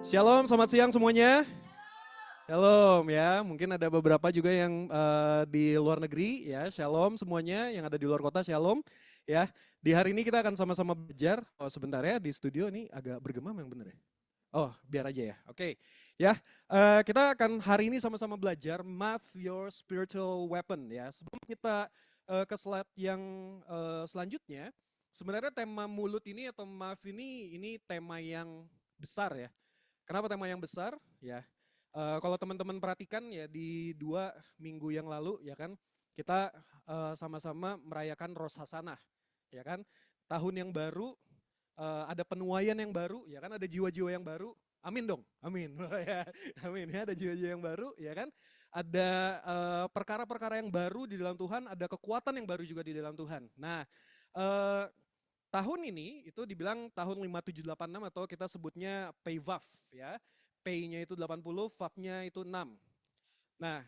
Shalom, selamat siang semuanya. Shalom ya, mungkin ada beberapa juga yang di luar negeri ya. Shalom semuanya, yang ada di luar kota, shalom ya. Di hari ini kita akan sama-sama belajar. Oh sebentar ya, di studio ini agak bergema yang bener ya. Oh biar aja ya, oke. Ya, kita akan hari ini sama-sama belajar Math Your Spiritual Weapon ya. Sebelum kita ke slide yang selanjutnya, sebenarnya tema mulut ini atau math ini tema yang besar ya. Kenapa tema yang besar? Ya, kalau teman-teman perhatikan ya di 2 minggu yang lalu ya kan kita sama-sama merayakan Rosh Hasanah, ya kan? Tahun yang baru, ada penuaian yang baru, ya kan? Ada jiwa-jiwa yang baru. Amin dong, amin. Ya, amin ya, ada jiwa-jiwa yang baru, ya kan? Ada perkara-perkara yang baru di dalam Tuhan, ada kekuatan yang baru juga di dalam Tuhan. Nah, eh, tahun ini itu dibilang tahun 5786 atau kita sebutnya PayVav ya. Pay-nya itu 80, Vav-nya itu 6. Nah,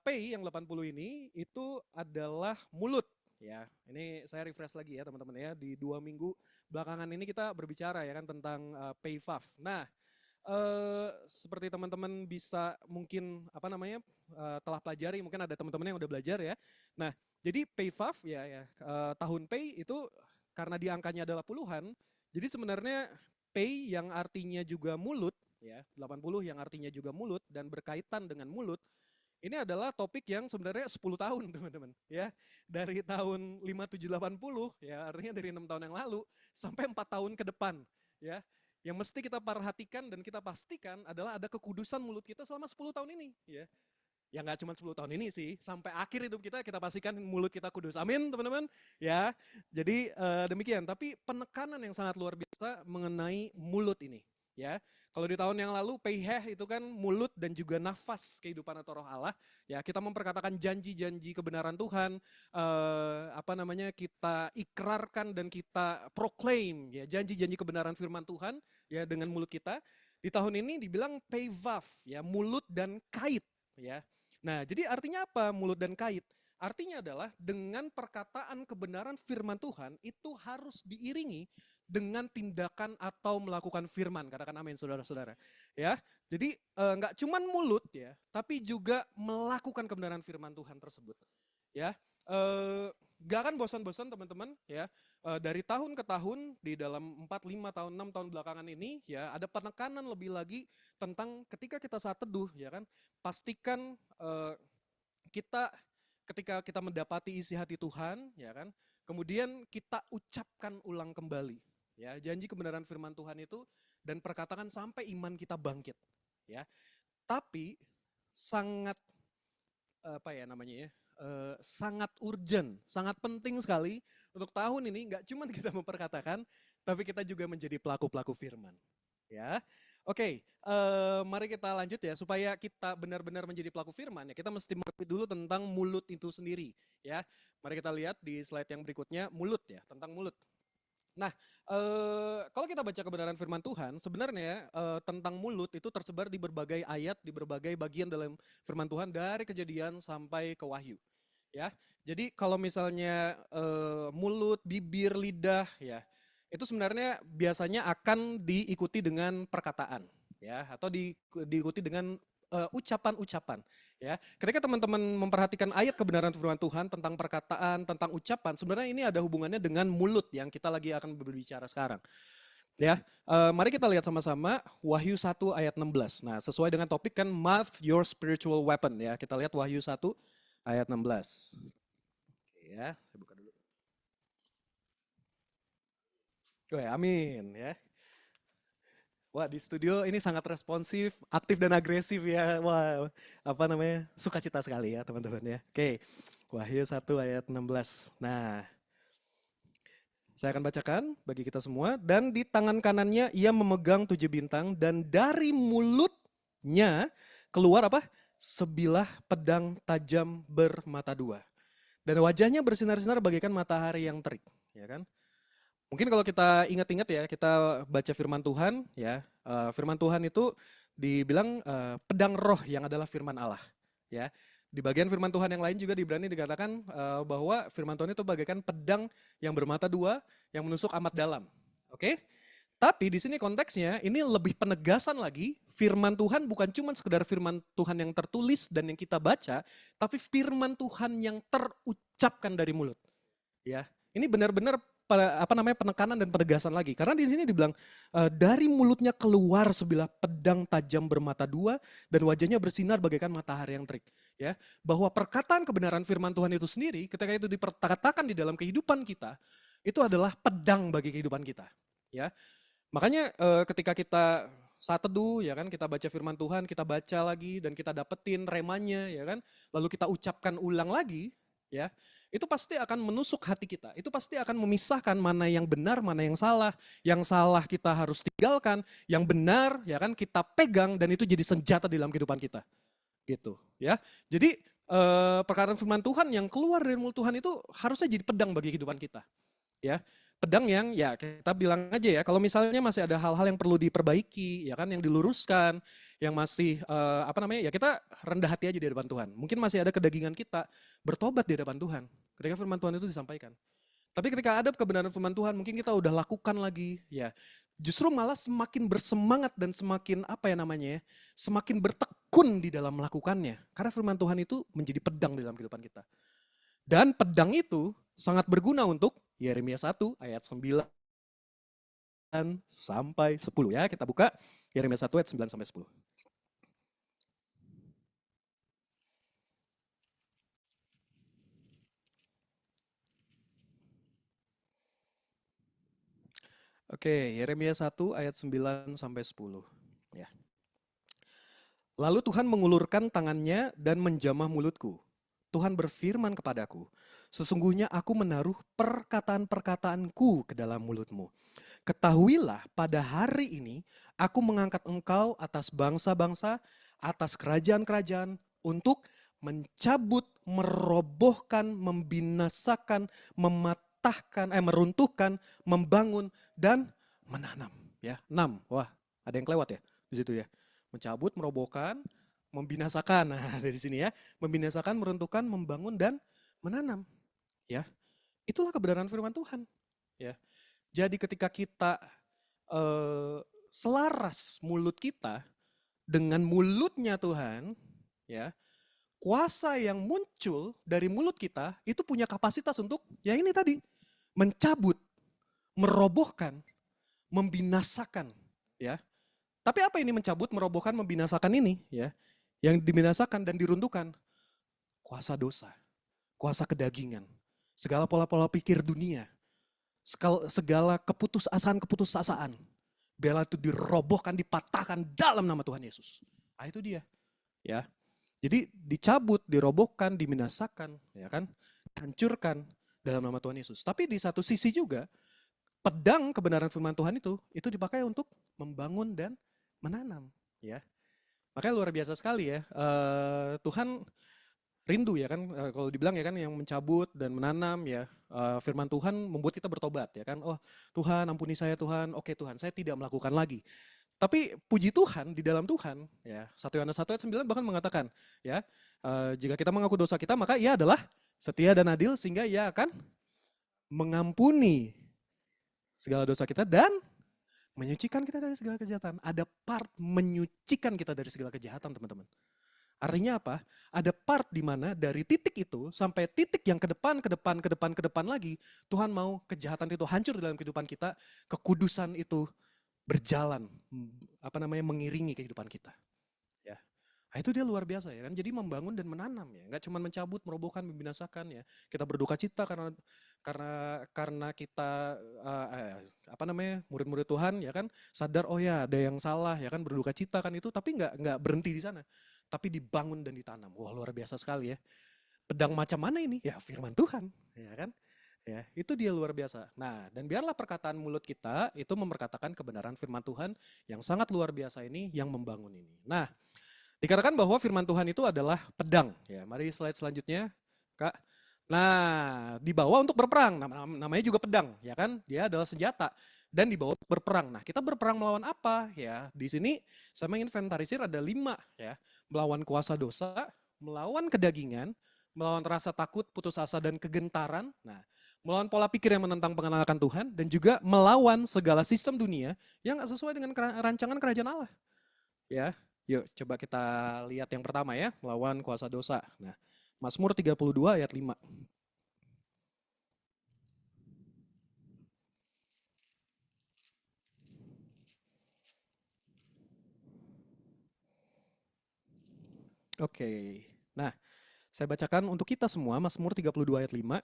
Pay yang 80 ini itu adalah mulut ya. Ini saya refresh lagi ya teman-teman ya. Di 2 minggu belakangan ini kita berbicara ya kan tentang PayVav. Nah, seperti teman-teman bisa mungkin apa namanya telah pelajari, mungkin ada teman-teman yang udah belajar ya. Nah, jadi PayVav ya, tahun Pay itu karena di angkanya adalah puluhan, jadi sebenarnya Pay yang artinya juga mulut ya, 80 yang artinya juga mulut dan berkaitan dengan mulut, ini adalah topik yang sebenarnya 10 tahun teman-teman ya. Dari tahun 5780 ya, artinya dari 6 tahun yang lalu sampai 4 tahun ke depan ya. Yang mesti kita perhatikan dan kita pastikan adalah ada kekudusan mulut kita selama 10 tahun ini ya. Ya nggak cuma 10 tahun ini sih, sampai akhir hidup kita pastikan mulut kita kudus. Amin teman-teman. Ya, jadi demikian. Tapi penekanan yang sangat luar biasa mengenai mulut ini. Ya, kalau di tahun yang lalu peiheh itu kan mulut dan juga nafas kehidupan atau roh Allah. Ya, kita memperkatakan janji-janji kebenaran Tuhan. Apa namanya, kita ikrarkan dan kita proclaim ya janji-janji kebenaran firman Tuhan ya dengan mulut kita. Di tahun ini dibilang peivav ya, mulut dan kait ya. Nah, jadi artinya apa mulut dan kait? Artinya adalah dengan perkataan kebenaran firman Tuhan itu harus diiringi dengan tindakan atau melakukan firman. Katakan amin saudara-saudara. Ya, jadi nggak cuman mulut ya, tapi juga melakukan kebenaran firman Tuhan tersebut. Ya, nggak akan bosan-bosan teman-teman ya. Dari tahun ke tahun di dalam 4, 5 tahun, 6 tahun belakangan ini ya ada penekanan lebih lagi tentang ketika kita saat teduh ya kan, pastikan kita ketika kita mendapati isi hati Tuhan ya kan, kemudian kita ucapkan ulang kembali ya janji kebenaran firman Tuhan itu dan perkataan sampai iman kita bangkit ya. Tapi sangat apa ya namanya ya, sangat urgent, sangat penting sekali untuk tahun ini nggak cuma kita memperkatakan, tapi kita juga menjadi pelaku-pelaku firman. Ya, oke, mari kita lanjut ya supaya kita benar-benar menjadi pelaku firman ya kita mesti mengerti dulu tentang mulut itu sendiri ya. Mari kita lihat di slide yang berikutnya mulut ya, tentang mulut. Nah, kalau kita baca kebenaran firman Tuhan, sebenarnya tentang mulut itu tersebar di berbagai ayat, di berbagai bagian dalam firman Tuhan dari Kejadian sampai ke Wahyu. Ya, jadi kalau misalnya mulut, bibir, lidah, ya, itu sebenarnya biasanya akan diikuti dengan perkataan, ya, atau diikuti dengan ucapan-ucapan. Ya, ketika teman-teman memperhatikan ayat kebenaran firman Tuhan tentang perkataan, tentang ucapan, sebenarnya ini ada hubungannya dengan mulut yang kita lagi akan berbicara sekarang. Ya, mari kita lihat sama-sama Wahyu 1 ayat 16. Nah, sesuai dengan topik kan Math Your Spiritual Weapon ya. Kita lihat Wahyu 1 ayat 16. Oke ya, saya buka dulu. Oke, amin ya. Wah, di studio ini sangat responsif, aktif dan agresif ya. Wah, apa namanya? Sukacita sekali ya, teman-teman ya. Oke. Wahyu 1 ayat 16. Nah, saya akan bacakan bagi kita semua. Dan di tangan kanannya ia memegang 7 bintang dan dari mulutnya keluar apa? Sebilah pedang tajam bermata dua. Dan wajahnya bersinar-sinar bagaikan matahari yang terik, ya kan? Mungkin kalau kita ingat-ingat ya, kita baca firman Tuhan ya, firman Tuhan itu dibilang pedang roh yang adalah firman Allah. Ya, di bagian firman Tuhan yang lain juga di Ibrani dikatakan bahwa firman Tuhan itu bagaikan pedang yang bermata dua yang menusuk amat dalam. Oke? Tapi di sini konteksnya ini lebih penegasan lagi, firman Tuhan bukan cuma sekedar firman Tuhan yang tertulis dan yang kita baca, tapi firman Tuhan yang terucapkan dari mulut. Ya, ini benar-benar penekanan dan penegasan lagi. Karena di sini dibilang dari mulutnya keluar sebilah pedang tajam bermata dua dan wajahnya bersinar bagaikan matahari yang terik. Ya, bahwa perkataan kebenaran firman Tuhan itu sendiri ketika itu diperkatakan di dalam kehidupan kita, itu adalah pedang bagi kehidupan kita. Ya, makanya ketika kita saat teduh ya kan, kita baca firman Tuhan, kita baca lagi dan kita dapetin remanya ya kan, lalu kita ucapkan ulang lagi ya, itu pasti akan menusuk hati kita. Itu pasti akan memisahkan mana yang benar, mana yang salah. Yang salah kita harus tinggalkan, yang benar ya kan kita pegang dan itu jadi senjata di dalam kehidupan kita. Gitu ya. Jadi perkataan firman Tuhan yang keluar dari mulut Tuhan itu harusnya jadi pedang bagi kehidupan kita. Ya, pedang yang ya kita bilang aja ya, kalau misalnya masih ada hal-hal yang perlu diperbaiki, ya kan, yang diluruskan, yang masih ya kita rendah hati aja di hadapan Tuhan. Mungkin masih ada kedagingan kita, bertobat di hadapan Tuhan. Ketika firman Tuhan itu disampaikan. Tapi ketika ada kebenaran firman Tuhan, mungkin kita udah lakukan lagi, ya. Justru malah semakin bersemangat dan semakin semakin bertekun di dalam melakukannya. Karena firman Tuhan itu menjadi pedang di dalam kehidupan kita. Dan pedang itu sangat berguna untuk Yeremia 1 ayat 9 sampai 10 ya. Kita buka Yeremia 1 ayat 9 sampai 10. Oke, Yeremia 1 ayat 9 sampai 10. Ya. Lalu Tuhan mengulurkan tangannya dan menjamah mulutku. Tuhan berfirman kepadaku, sesungguhnya aku menaruh perkataan-perkataanku ke dalam mulutmu. Ketahuilah pada hari ini aku mengangkat engkau atas bangsa-bangsa, atas kerajaan-kerajaan untuk mencabut, merobohkan, membinasakan, meruntuhkan, membangun, dan menanam. Ya, 6. Wah, ada yang kelewat ya di situ ya. Mencabut, merobohkan, membinasakan. Nah, dari sini ya, membinasakan, meruntuhkan, membangun, dan menanam. Ya, itulah kebenaran firman Tuhan. Ya, jadi ketika kita selaras mulut kita dengan mulutnya Tuhan, ya, kuasa yang muncul dari mulut kita itu punya kapasitas untuk ya ini tadi, mencabut, merobohkan, membinasakan, ya. Tapi apa ini mencabut, merobohkan, membinasakan ini, ya? Yang dibinasakan dan diruntuhkan kuasa dosa, kuasa kedagingan, segala pola-pola pikir dunia, segala keputusasaan, bela itu dirobohkan, dipatahkan dalam nama Tuhan Yesus. Ah, itu dia, ya. Jadi dicabut, dirobohkan, dibinasakan, ya kan, hancurkan dalam nama Tuhan Yesus. Tapi di satu sisi juga pedang kebenaran firman Tuhan itu dipakai untuk membangun dan menanam, ya. Makanya luar biasa sekali ya. Tuhan rindu ya kan, kalau dibilang ya kan, yang mencabut dan menanam ya, firman Tuhan membuat kita bertobat ya kan. Oh Tuhan ampuni saya Tuhan, oke Tuhan saya tidak melakukan lagi. Tapi puji Tuhan di dalam Tuhan ya, 1 Yohanes 1 ayat 9 bahkan mengatakan ya, jika kita mengaku dosa kita maka Ia adalah setia dan adil sehingga Ia akan mengampuni segala dosa kita dan menyucikan kita dari segala kejahatan. Ada part menyucikan kita dari segala kejahatan, teman-teman. Artinya apa? Ada part di mana dari titik itu sampai titik yang ke depan lagi, Tuhan mau kejahatan itu hancur dalam kehidupan kita, kekudusan itu berjalan, mengiringi kehidupan kita. Ya. Nah, itu dia luar biasa ya kan. Jadi membangun dan menanam ya, nggak cuma mencabut, merobohkan, membinasakan ya. Kita berduka cita karena kita murid-murid Tuhan ya kan, sadar oh ya ada yang salah ya kan, berduka cita kan itu, tapi nggak berhenti di sana. Tapi dibangun dan ditanam. Wah, luar biasa sekali ya. Pedang macam mana ini? Ya firman Tuhan, ya kan? Ya, itu dia luar biasa. Nah, dan biarlah perkataan mulut kita itu memperkatakan kebenaran firman Tuhan yang sangat luar biasa ini, yang membangun ini. Nah, dikatakan bahwa firman Tuhan itu adalah pedang. Ya, mari slide selanjutnya, Kak. Nah, dibawa untuk berperang. Namanya juga pedang, ya kan? Dia adalah senjata dan dibawa untuk berperang. Nah, kita berperang melawan apa? Ya, di sini saya menginventarisir ada 5 ya. Melawan kuasa dosa, melawan kedagingan, melawan rasa takut, putus asa dan kegentaran. Nah, Melawan pola pikir yang menentang pengenalan Tuhan, dan juga melawan segala sistem dunia yang nggak sesuai dengan rancangan kerajaan Allah. Ya, yuk coba kita lihat yang pertama ya, melawan kuasa dosa. Nah, Mazmur 32 ayat 5. Oke. Nah, saya bacakan untuk kita semua Mazmur 32 ayat 5.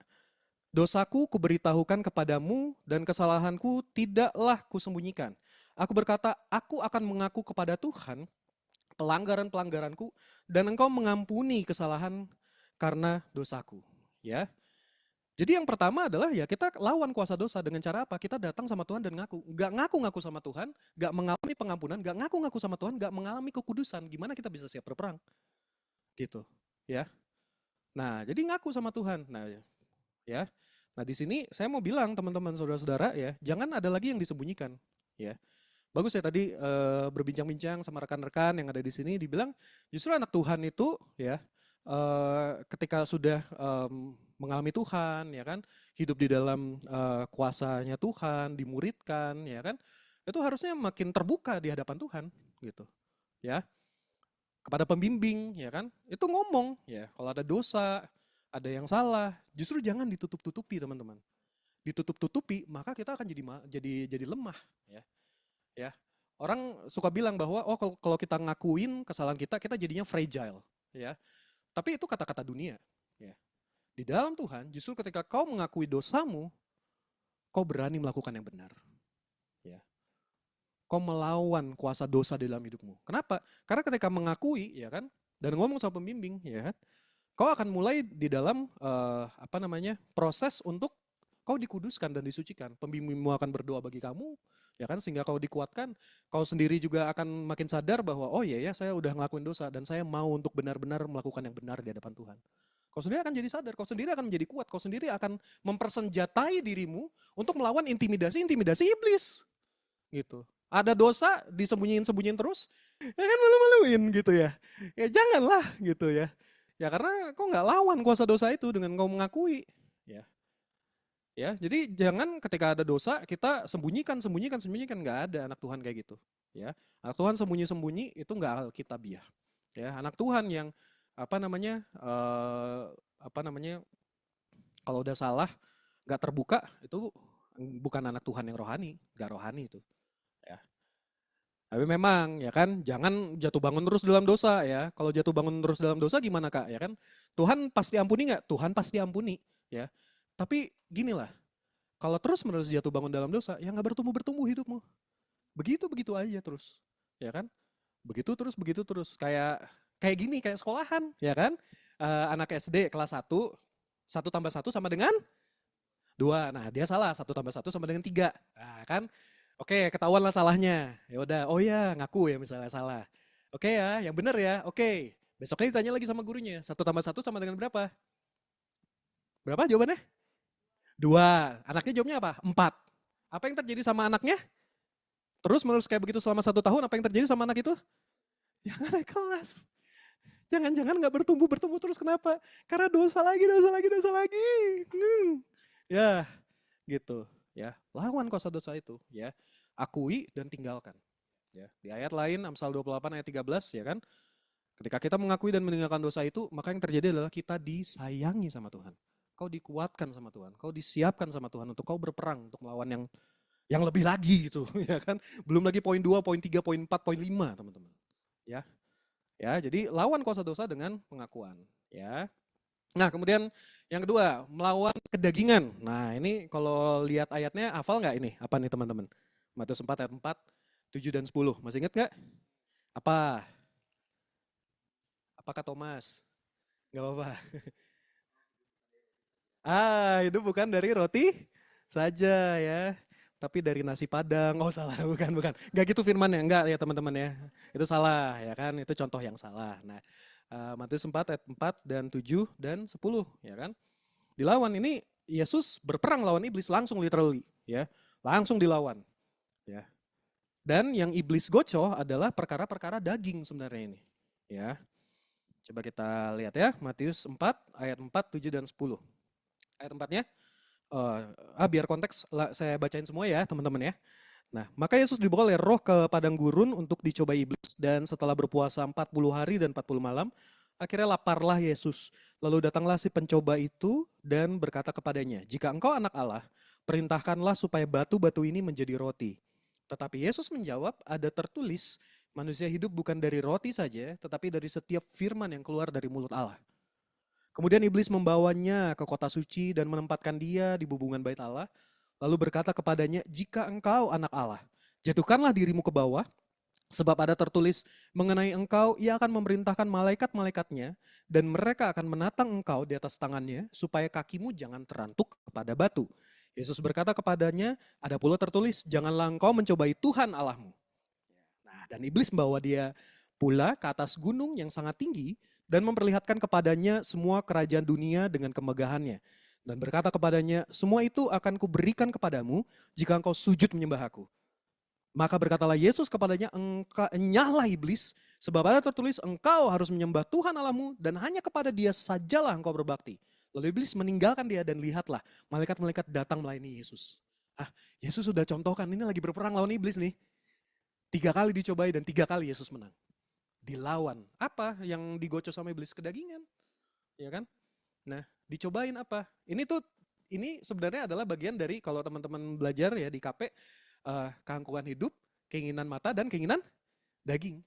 Dosaku kuberitahukan kepadamu dan kesalahanku tidaklah kusembunyikan. Aku berkata, aku akan mengaku kepada Tuhan pelanggaran-pelanggaranku dan engkau mengampuni kesalahan karena dosaku. Ya. Jadi yang pertama adalah ya kita lawan kuasa dosa dengan cara apa? Kita datang sama Tuhan dan ngaku. Gak ngaku-ngaku sama Tuhan, gak mengalami pengampunan, gak ngaku-ngaku sama Tuhan, gak mengalami kekudusan. Gimana kita bisa siap berperang? Gitu. Ya. Nah, jadi ngaku sama Tuhan. Nah, ya. Nah, di sini saya mau bilang teman-teman saudara-saudara ya, jangan ada lagi yang disembunyikan, ya. Bagus ya tadi berbincang-bincang sama rekan-rekan yang ada di sini dibilang justru anak Tuhan itu ya ketika sudah mengalami Tuhan ya kan, hidup di dalam kuasanya Tuhan, dimuridkan ya kan, itu harusnya makin terbuka di hadapan Tuhan gitu. Ya. Kepada pembimbing ya kan, itu ngomong ya kalau ada dosa, ada yang salah, justru jangan ditutup-tutupi teman-teman. Ditutup-tutupi maka kita akan jadi lemah ya. Ya. Orang suka bilang bahwa oh kalau kita ngakuin kesalahan kita jadinya fragile ya. Tapi itu kata-kata dunia ya. Di dalam Tuhan justru ketika kau mengakui dosamu, kau berani melakukan yang benar. Ya. Kau melawan kuasa dosa di dalam hidupmu. Kenapa? Karena ketika mengakui ya kan dan ngomong sama pembimbing ya kan, kau akan mulai di dalam proses untuk kau dikuduskan dan disucikan. Pembimbingmu akan berdoa bagi kamu ya kan sehingga kau dikuatkan. Kau sendiri juga akan makin sadar bahwa oh iya ya saya udah ngelakuin dosa dan saya mau untuk benar-benar melakukan yang benar di hadapan Tuhan. Kau sendiri akan jadi sadar, kau sendiri akan menjadi kuat, kau sendiri akan mempersenjatai dirimu untuk melawan intimidasi iblis. Gitu. Ada dosa disembunyiin terus, ya kan malu-maluin gitu ya. Ya janganlah gitu ya. Ya karena kau nggak lawan kuasa dosa itu dengan kau mengakui. Ya. Ya, jadi jangan ketika ada dosa kita sembunyikan, nggak ada anak Tuhan kayak gitu. Ya, anak Tuhan sembunyi-sembunyi itu nggak alkitabiah. Ya, anak Tuhan yang apa namanya, kalau udah salah nggak terbuka itu bukan anak Tuhan yang rohani, nggak rohani itu. Ya. Tapi memang ya kan jangan jatuh bangun terus dalam dosa ya. Kalau jatuh bangun terus dalam dosa gimana Kak? Ya kan Tuhan pasti ampuni nggak? Tuhan pasti ampuni ya. Tapi gini lah, kalau terus menerus jatuh bangun dalam dosa, ya nggak bertumbuh hidupmu. Begitu aja terus, ya kan? Begitu terus. Kayak gini, kayak sekolahan, ya kan? Anak SD kelas 1, 1 tambah 1 sama dengan 2. Nah dia salah, 1 tambah 1 sama dengan 3. Nah kan? Oke, ketahuan lah salahnya. Ya udah, oh ya ngaku ya misalnya salah. Oke ya, yang benar ya. Oke. Besoknya ditanya lagi sama gurunya, 1 tambah 1 sama dengan berapa? Berapa jawabannya? 2. Anaknya jawabnya apa? 4. Apa yang terjadi sama anaknya? Terus menerus kayak begitu selama 1 tahun, apa yang terjadi sama anak itu? Ya nggak naik kelas. Jangan-jangan nggak bertumbuh terus kenapa? Karena dosa lagi. Ya, gitu. Ya, lawan kuasa dosa itu. Ya, akui dan tinggalkan. Ya, di ayat lain Amsal 28 ayat 13 ya kan. Ketika kita mengakui dan meninggalkan dosa itu, maka yang terjadi adalah kita disayangi sama Tuhan. Kau dikuatkan sama Tuhan, kau disiapkan sama Tuhan untuk kau berperang untuk melawan yang lebih lagi gitu ya kan. Belum lagi poin 2, poin 3, poin 4, poin 5 teman-teman. Ya. Ya, jadi lawan kuasa dosa dengan pengakuan, ya. Nah, kemudian yang kedua, melawan kedagingan. Nah, ini kalau lihat ayatnya hafal nggak ini? Apa nih teman-teman? Matius 4 ayat 4, 7 dan 10. Masih ingat nggak? Apa? Apakah Thomas? Nggak apa-apa. Itu bukan dari roti saja ya. Tapi dari nasi padang. Oh salah, bukan. Nggak gitu firmannya, enggak ya teman-teman ya. Itu salah ya kan, itu contoh yang salah. Nah, Matius 4 ayat 4 dan 7 dan 10 ya kan. Dilawan ini Yesus berperang lawan iblis langsung literally ya. Langsung dilawan ya. Dan yang iblis gocoh adalah perkara-perkara daging sebenarnya ini ya. Coba kita lihat ya, Matius 4 ayat 4, 7 dan 10. Ayat 4-nya, Biar konteks saya bacain semua ya teman-teman ya. Nah, maka Yesus dibawa oleh roh ke padang gurun untuk dicobai iblis. Dan setelah berpuasa 40 hari dan 40 malam, akhirnya laparlah Yesus. Lalu datanglah si pencoba itu dan berkata kepadanya, jika engkau anak Allah, perintahkanlah supaya batu-batu ini menjadi roti. Tetapi Yesus menjawab, ada tertulis, manusia hidup bukan dari roti saja, tetapi dari setiap firman yang keluar dari mulut Allah. Kemudian iblis membawanya ke kota suci dan menempatkan dia di bubungan bait Allah. Lalu berkata kepadanya, jika engkau anak Allah, jatuhkanlah dirimu ke bawah, sebab ada tertulis mengenai engkau, ia akan memerintahkan malaikat-malaikatnya, dan mereka akan menatang engkau di atas tangannya, supaya kakimu jangan terantuk kepada batu. Yesus berkata kepadanya, ada pula tertulis, janganlah engkau mencobai Tuhan Allahmu. Nah, dan iblis membawa dia pula ke atas gunung yang sangat tinggi, dan memperlihatkan kepadanya semua kerajaan dunia dengan kemegahannya. Dan berkata kepadanya, semua itu akan kuberikan kepadamu jika engkau sujud menyembah aku. Maka berkatalah Yesus kepadanya, enyahlah iblis, sebab ada tertulis engkau harus menyembah Tuhan Allahmu dan hanya kepada dia sajalah engkau berbakti. Lalu iblis meninggalkan dia dan lihatlah, malaikat-malaikat datang melayani Yesus. Yesus sudah contohkan, ini lagi berperang lawan iblis nih. 3 kali dicobai dan 3 kali Yesus menang. Dilawan. Apa yang digocok sama iblis? Kedagingan. Ya kan? Nah, dicobain apa? Ini sebenarnya adalah bagian dari kalau teman-teman belajar ya di KP, keangkuhan hidup, keinginan mata dan keinginan daging.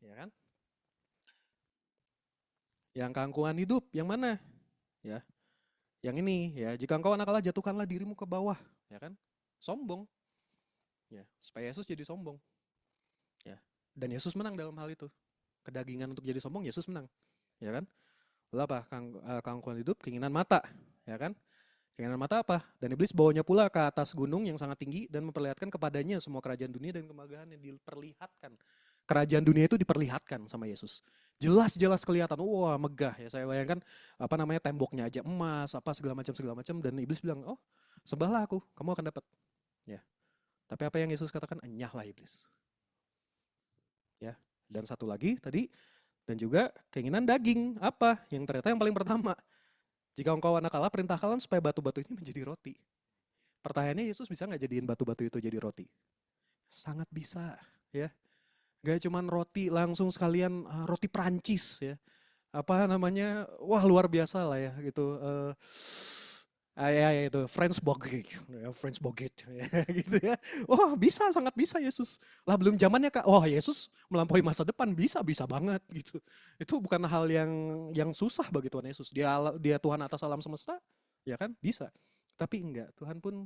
Ya kan? Yang keangkuhan hidup yang mana? Ya. Yang ini ya, jika engkau anak Allah jatuhkanlah dirimu ke bawah, ya kan? Sombong. Ya, supaya Yesus jadi sombong. Ya. Dan Yesus menang dalam hal itu. Kedagingan untuk jadi sombong, Yesus menang. Ya kan? Lalu apa? Keangkuhan hidup, keinginan mata. Ya kan? Keinginan mata apa? Dan iblis bawanya pula ke atas gunung yang sangat tinggi dan memperlihatkan kepadanya semua kerajaan dunia dan kemegahan yang diperlihatkan. Kerajaan dunia itu diperlihatkan sama Yesus. Jelas-jelas kelihatan, wah megah ya. Saya bayangkan temboknya aja emas, segala macam. Dan iblis bilang, oh sembahlah aku, kamu akan dapat. Ya. Tapi apa yang Yesus katakan? Enyahlah iblis. Ya, dan satu lagi tadi, dan juga keinginan daging. Apa? Yang ternyata yang paling pertama. Jika engkau anak Allah, perintahkanlah supaya batu-batu ini menjadi roti. Pertanyaannya, Yesus bisa nggak jadiin batu-batu itu jadi roti? Sangat bisa, ya. Gak cuman roti langsung sekalian roti Prancis, ya. Wah luar biasa lah ya gitu. Ya itu French baguette, French baguette gitu ya. Wah bisa, sangat bisa Yesus. Lah belum zamannya Kak. Wah Yesus melampaui masa depan, bisa banget gitu. Itu bukan hal yang susah bagi Tuhan Yesus. Dia Tuhan atas alam semesta, ya kan? Bisa. Tapi enggak, Tuhan pun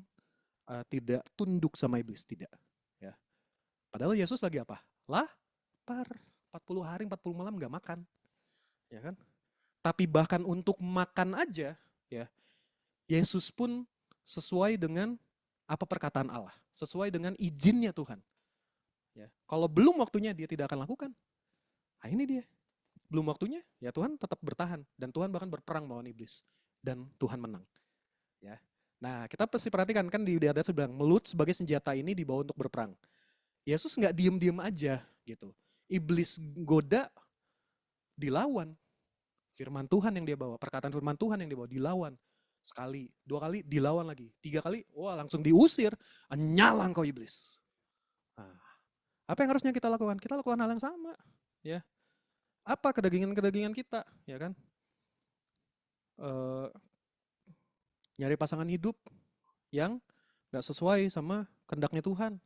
tidak tunduk sama iblis, tidak. Ya. Padahal Yesus lagi apa? Lapar. 40 hari 40 malam enggak makan. Ya kan? Tapi bahkan untuk makan aja, ya. Yesus pun sesuai dengan apa perkataan Allah, sesuai dengan izinnya Tuhan. Ya, kalau belum waktunya dia tidak akan lakukan. Nah ini dia, belum waktunya ya Tuhan tetap bertahan dan Tuhan bahkan berperang melawan iblis dan Tuhan menang. Ya, nah kita pasti perhatikan kan di atas bilang melut sebagai senjata ini dibawa untuk berperang. Yesus nggak diem-diem aja gitu. Iblis goda dilawan. Firman Tuhan yang dia bawa, perkataan firman Tuhan yang dia bawa dilawan. Sekali, 2 kali dilawan lagi, 3 kali, wah langsung diusir, nyala engkau iblis. Nah, apa yang harusnya kita lakukan? Kita lakukan hal yang sama, ya. Apa kedagingan kita, ya kan? Nyari pasangan hidup yang gak sesuai sama kehendaknya Tuhan.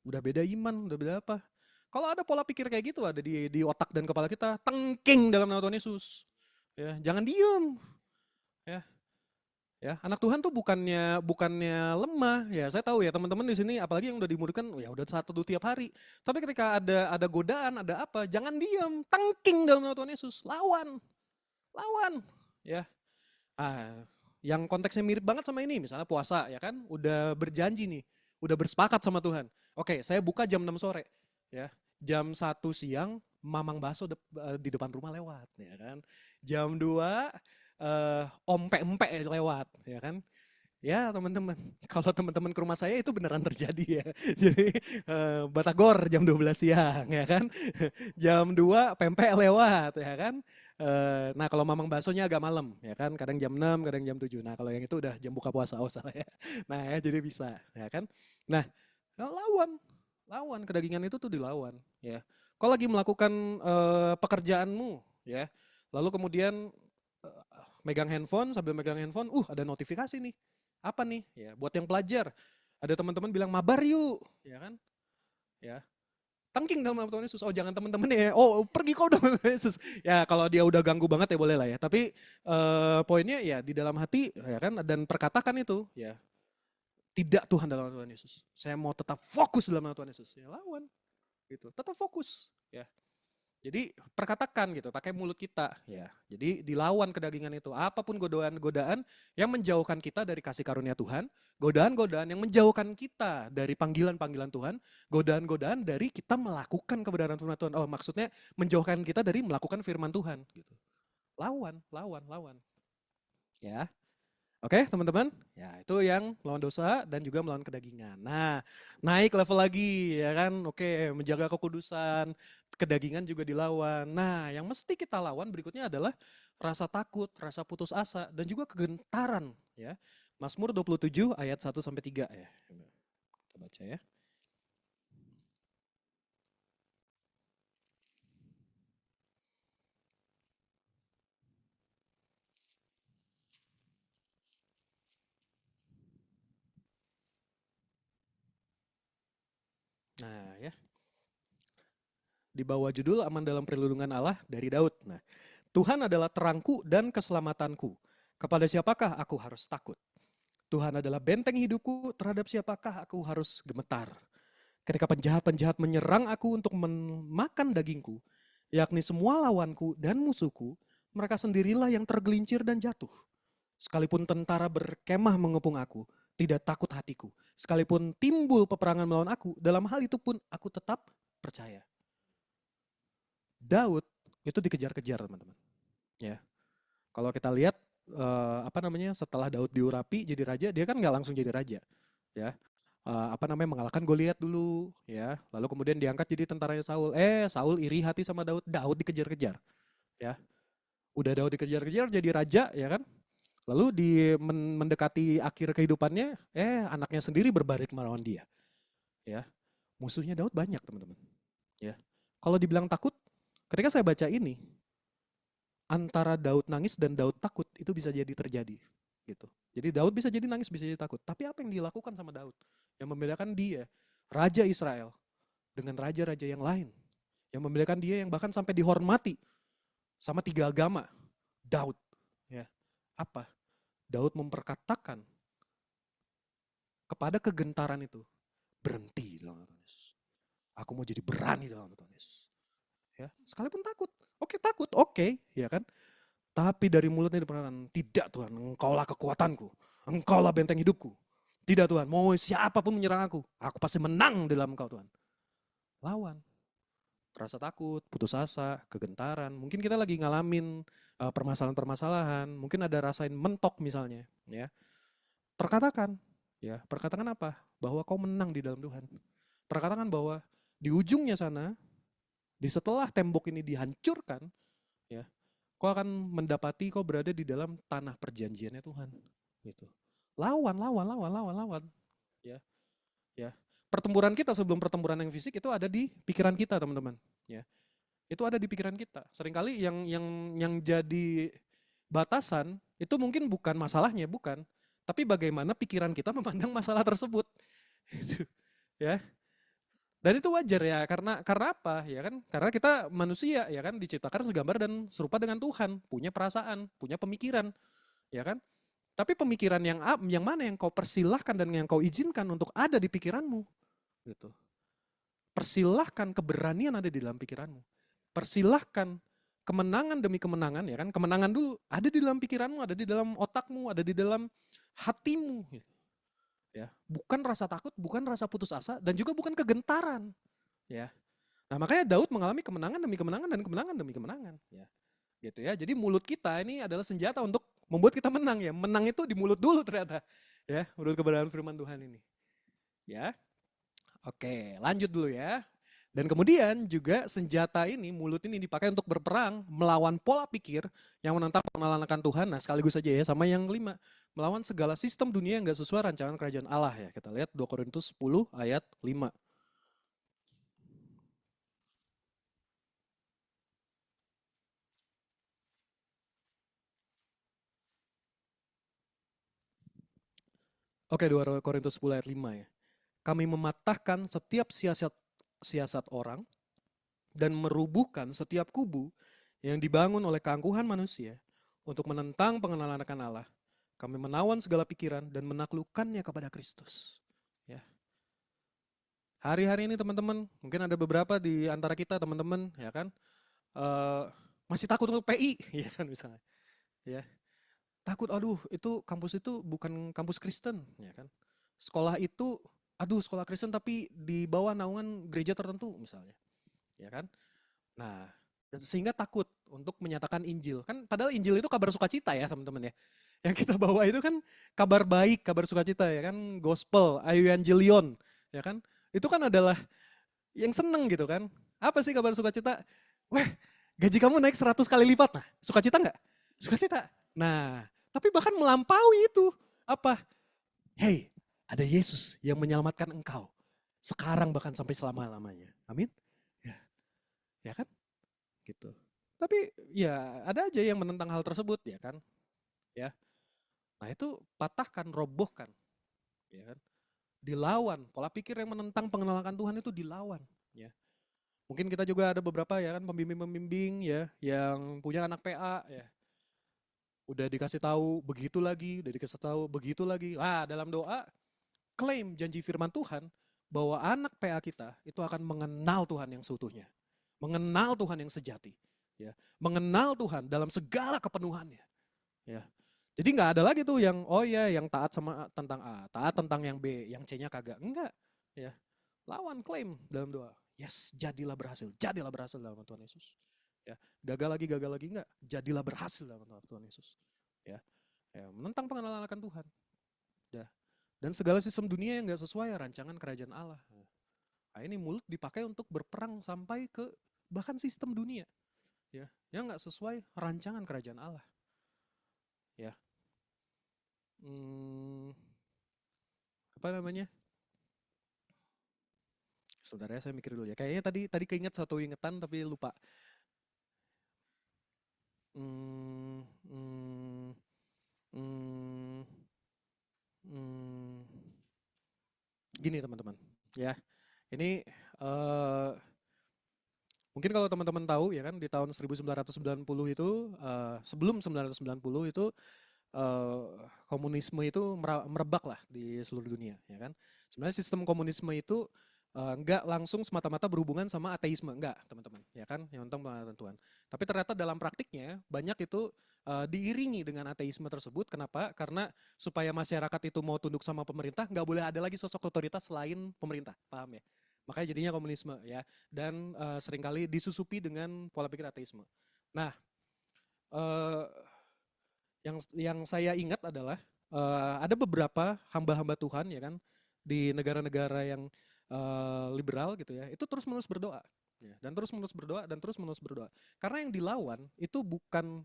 Udah beda iman, udah beda apa. Kalau ada pola pikir kayak gitu ada di otak dan kepala kita, tengking dalam nama Tuhan Yesus. Ya, jangan diem. Ya. Ya, anak Tuhan tuh bukannya lemah ya. Saya tahu ya teman-teman di sini apalagi yang udah dimuridkan ya udah 1 tiap hari. Tapi ketika ada godaan, ada apa, jangan diam, tangking dalam nama Tuhan Yesus, lawan. Ya. Yang konteksnya mirip banget sama ini, misalnya puasa ya kan, udah berjanji nih, udah bersepakat sama Tuhan. Oke, saya buka jam 6 sore. Ya. Jam 1 siang mamang bakso di depan rumah lewat ya kan. Jam 2 ompe-empe lewat, ya kan. Ya teman-teman, kalau teman-teman ke rumah saya itu beneran terjadi ya. Jadi Batagor jam 12 siang ya kan. Jam 2 pempek lewat ya kan. Nah kalau mamang baksonya agak malam ya kan. Kadang jam 6, kadang jam 7. Nah kalau yang itu udah jam buka puasa, oh salah ya. Nah ya jadi bisa ya kan. Nah lawan kedagingan itu tuh dilawan ya. Kau lagi melakukan pekerjaanmu ya. Lalu kemudian megang handphone, sambil megang handphone, ada notifikasi nih. Apa nih? Ya, buat yang pelajar, ada teman-teman bilang mabar yuk, ya kan? Ya, tangking dalam nama Tuhan Yesus. Oh jangan teman-teman ya. Oh pergi kau dalam nama Yesus. Ya kalau dia udah ganggu banget ya boleh lah ya. Tapi poinnya ya di dalam hati ya kan dan perkatakan itu ya tidak Tuhan dalam nama Tuhan Yesus. Saya mau tetap fokus dalam nama Tuhan Yesus. Ya lawan gitu. Tetap fokus ya. Jadi perkatakan gitu, pakai mulut kita ya. Jadi dilawan kedagingan itu. Apapun godaan-godaan yang menjauhkan kita dari kasih karunia Tuhan, godaan-godaan yang menjauhkan kita dari panggilan-panggilan Tuhan, godaan-godaan dari kita melakukan kebenaran firman Tuhan. Oh, maksudnya menjauhkan kita dari melakukan firman Tuhan gitu. Lawan. Ya. Oke, teman-teman. Ya, itu yang melawan dosa dan juga melawan kedagingan. Nah, naik level lagi ya kan. Oke, menjaga kekudusan, kedagingan juga dilawan. Nah, yang mesti kita lawan berikutnya adalah rasa takut, rasa putus asa dan juga kegentaran ya. Mazmur 27 ayat 1 sampai 3 ya. Kita baca ya. Nah, ya. Di bawah judul Aman dalam Perlindungan Allah dari Daud. Nah, Tuhan adalah terangku dan keselamatanku. Kepada siapakah aku harus takut? Tuhan adalah benteng hidupku, terhadap siapakah aku harus gemetar? Ketika penjahat-penjahat menyerang aku untuk memakan dagingku, yakni semua lawanku dan musuhku, mereka sendirilah yang tergelincir dan jatuh. Sekalipun tentara berkemah mengepung aku, tidak takut hatiku. Sekalipun timbul peperangan melawan aku, dalam hal itu pun aku tetap percaya. Daud itu dikejar-kejar teman-teman. Ya, kalau kita lihat setelah Daud diurapi jadi raja, dia kan nggak langsung jadi raja, ya. Mengalahkan Goliat dulu, ya. Lalu kemudian diangkat jadi tentaranya Saul. Saul iri hati sama Daud, Daud dikejar-kejar, ya. Udah Daud dikejar-kejar jadi raja, ya kan. Lalu mendekati akhir kehidupannya, anaknya sendiri berbalik melawan dia, ya. Musuhnya Daud banyak teman-teman, ya. Kalau dibilang takut, ketika saya baca ini, antara Daud nangis dan Daud takut itu bisa jadi terjadi gitu. Jadi Daud bisa jadi nangis, bisa jadi takut. Tapi apa yang dilakukan sama Daud? Yang membedakan dia, Raja Israel, dengan raja-raja yang lain. Yang membedakan dia yang bahkan sampai dihormati sama 3 agama. Daud. Ya. Apa? Daud memperkatakan kepada kegentaran itu, berhenti dalam nama Tuhan Yesus. Aku mau jadi berani dalam nama Tuhan Yesus. Ya, sekalipun takut. Oke, ya kan? Tapi dari mulutnya diperkatakan, tidak Tuhan, engkaulah kekuatanku, engkaulah benteng hidupku. Tidak Tuhan, mau siapapun menyerang aku pasti menang dalam engkau Tuhan. Lawan. Rasa takut, putus asa, kegentaran. Mungkin kita lagi ngalamin permasalahan-permasalahan, mungkin ada rasain mentok misalnya. Ya. Perkatakan apa? Bahwa kau menang di dalam Tuhan. Perkatakan bahwa di ujungnya sana, di setelah tembok ini dihancurkan, ya, kau akan mendapati kau berada di dalam tanah perjanjiannya Tuhan. Gitu. Lawan. Ya, ya. Pertempuran kita sebelum pertempuran yang fisik itu ada di pikiran kita, teman-teman. Ya, itu ada di pikiran kita. Seringkali yang jadi batasan itu mungkin bukan masalahnya, bukan. Tapi bagaimana pikiran kita memandang masalah tersebut. Gitu. Ya. Dan itu wajar ya, karena apa? Ya kan? Karena kita manusia ya kan diciptakan segambar dan serupa dengan Tuhan, punya perasaan, punya pemikiran, ya kan? Tapi pemikiran yang mana yang kau persilahkan dan yang kau izinkan untuk ada di pikiranmu, gitu. Persilahkan keberanian ada di dalam pikiranmu. Persilahkan kemenangan demi kemenangan, ya kan? Kemenangan dulu ada di dalam pikiranmu, ada di dalam otakmu, ada di dalam hatimu, gitu. Ya, bukan rasa takut, bukan rasa putus asa, dan juga bukan kegentaran. Ya, nah makanya Daud mengalami kemenangan demi kemenangan dan kemenangan demi kemenangan. Ya, gitu ya. Jadi mulut kita ini adalah senjata untuk membuat kita menang ya. Menang itu di mulut dulu ternyata. Ya, menurut kebenaran firman Tuhan ini. Ya. Oke, lanjut dulu ya. Dan kemudian juga senjata ini, mulut ini dipakai untuk berperang melawan pola pikir yang menentang pengenalan akan Tuhan. Nah, sekaligus saja ya, sama yang kelima, melawan segala sistem dunia yang gak sesuai rancangan kerajaan Allah ya. Kita lihat 2 Korintus 10 ayat 5. Oke, 2 Korintus 10 ayat 5 ya. Kami mematahkan setiap siasat orang dan merubuhkan setiap kubu yang dibangun oleh keangkuhan manusia untuk menentang pengenalan akan Allah. Kami menawan segala pikiran dan menaklukkannya kepada Kristus. Ya. Hari-hari ini teman-teman, mungkin ada beberapa di antara kita teman-teman, ya kan, masih takut untuk PI, ya kan misalnya, ya. Takut, aduh itu kampus itu bukan kampus Kristen, ya kan. Sekolah itu, aduh sekolah Kristen tapi di bawah naungan gereja tertentu misalnya, ya kan. Nah, sehingga takut untuk menyatakan Injil. Kan padahal Injil itu kabar sukacita ya teman-teman ya. Yang kita bawa itu kan kabar baik, kabar sukacita ya kan, gospel, evangelion, ya kan. Itu kan adalah yang seneng gitu kan. Apa sih kabar sukacita? Wah, gaji kamu naik 100 kali lipat. Nah, sukacita nggak? Sukacita. Nah, tapi bahkan melampaui itu. Apa? Hey, ada Yesus yang menyelamatkan engkau. Sekarang bahkan sampai selama-lamanya. Amin. Ya, ya kan? Gitu. Tapi ya ada aja yang menentang hal tersebut ya kan. Ya. Nah, itu patahkan, robohkan. Ya kan? Dilawan. Pola pikir yang menentang pengenalan akan Tuhan itu dilawan. Ya. Mungkin kita juga ada beberapa ya kan pembimbing-pembimbing ya yang punya anak PA ya. Udah dikasih tahu begitu lagi, udah dikasih tahu begitu lagi. Ah, dalam doa klaim janji firman Tuhan bahwa anak PA kita itu akan mengenal Tuhan yang seutuhnya. Mengenal Tuhan yang sejati. Ya. Mengenal Tuhan dalam segala kepenuhannya. Ya. Jadi nggak ada lagi tuh yang oh ya yang taat sama tentang A, taat tentang yang B, yang C-nya kagak. Enggak. Ya. Lawan klaim dalam doa. Yes, jadilah berhasil dalam nama Tuhan Yesus. Ya, gagal lagi enggak? Jadilah berhasil dalam nama Tuhan Yesus. Ya, ya menentang pengenalan akan Tuhan. Ya. Dan segala sistem dunia yang enggak sesuai rancangan kerajaan Allah. Nah, ini mulut dipakai untuk berperang sampai ke bahkan sistem dunia. Ya, yang enggak sesuai rancangan kerajaan Allah. Ya. Apa namanya? Saudara saya mikir dulu ya. Kayaknya tadi keinget satu ingetan tapi lupa. Hmm, hmm, hmm, hmm. Gini teman-teman, ya. Ini mungkin kalau teman-teman tahu ya kan di tahun 1990 itu sebelum 1990 itu komunisme itu merebak lah di seluruh dunia ya kan. Sebenarnya sistem komunisme itu enggak langsung semata-mata berhubungan sama ateisme, enggak teman-teman ya kan yang tentang pengenalan Tuhan. Tapi ternyata dalam praktiknya banyak itu diiringi dengan ateisme tersebut. Kenapa? Karena supaya masyarakat itu mau tunduk sama pemerintah nggak boleh ada lagi sosok otoritas selain pemerintah, paham ya? Makanya jadinya komunisme ya dan seringkali disusupi dengan pola pikir ateisme. Nah, uh, yang saya ingat adalah ada beberapa hamba-hamba Tuhan ya kan di negara-negara yang liberal gitu ya, itu terus-menerus berdoa ya, dan terus-menerus berdoa dan terus-menerus berdoa. Karena yang dilawan itu bukan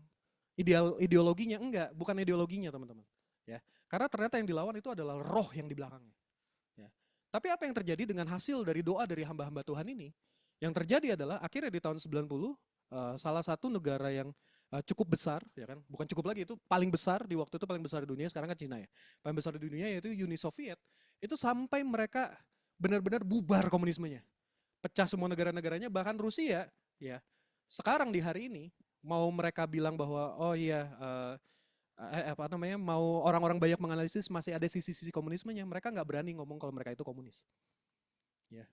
ideologinya, enggak, bukan ideologinya teman-teman. Ya, karena ternyata yang dilawan itu adalah roh yang di belakangnya. Ya. Tapi apa yang terjadi dengan hasil dari doa dari hamba-hamba Tuhan ini? Yang terjadi adalah akhirnya di tahun 90 salah satu negara yang cukup besar ya kan, bukan cukup lagi, itu paling besar di waktu itu, paling besar di dunia, sekarang kan Cina ya. Paling besar di dunia yaitu Uni Soviet. Itu sampai mereka benar-benar bubar komunismenya. Pecah semua negara-negaranya, bahkan Rusia ya. Sekarang di hari ini mau mereka bilang bahwa oh iya apa namanya, mau orang-orang banyak menganalisis masih ada sisi-sisi komunismenya, mereka nggak berani ngomong kalau mereka itu komunis. Ya.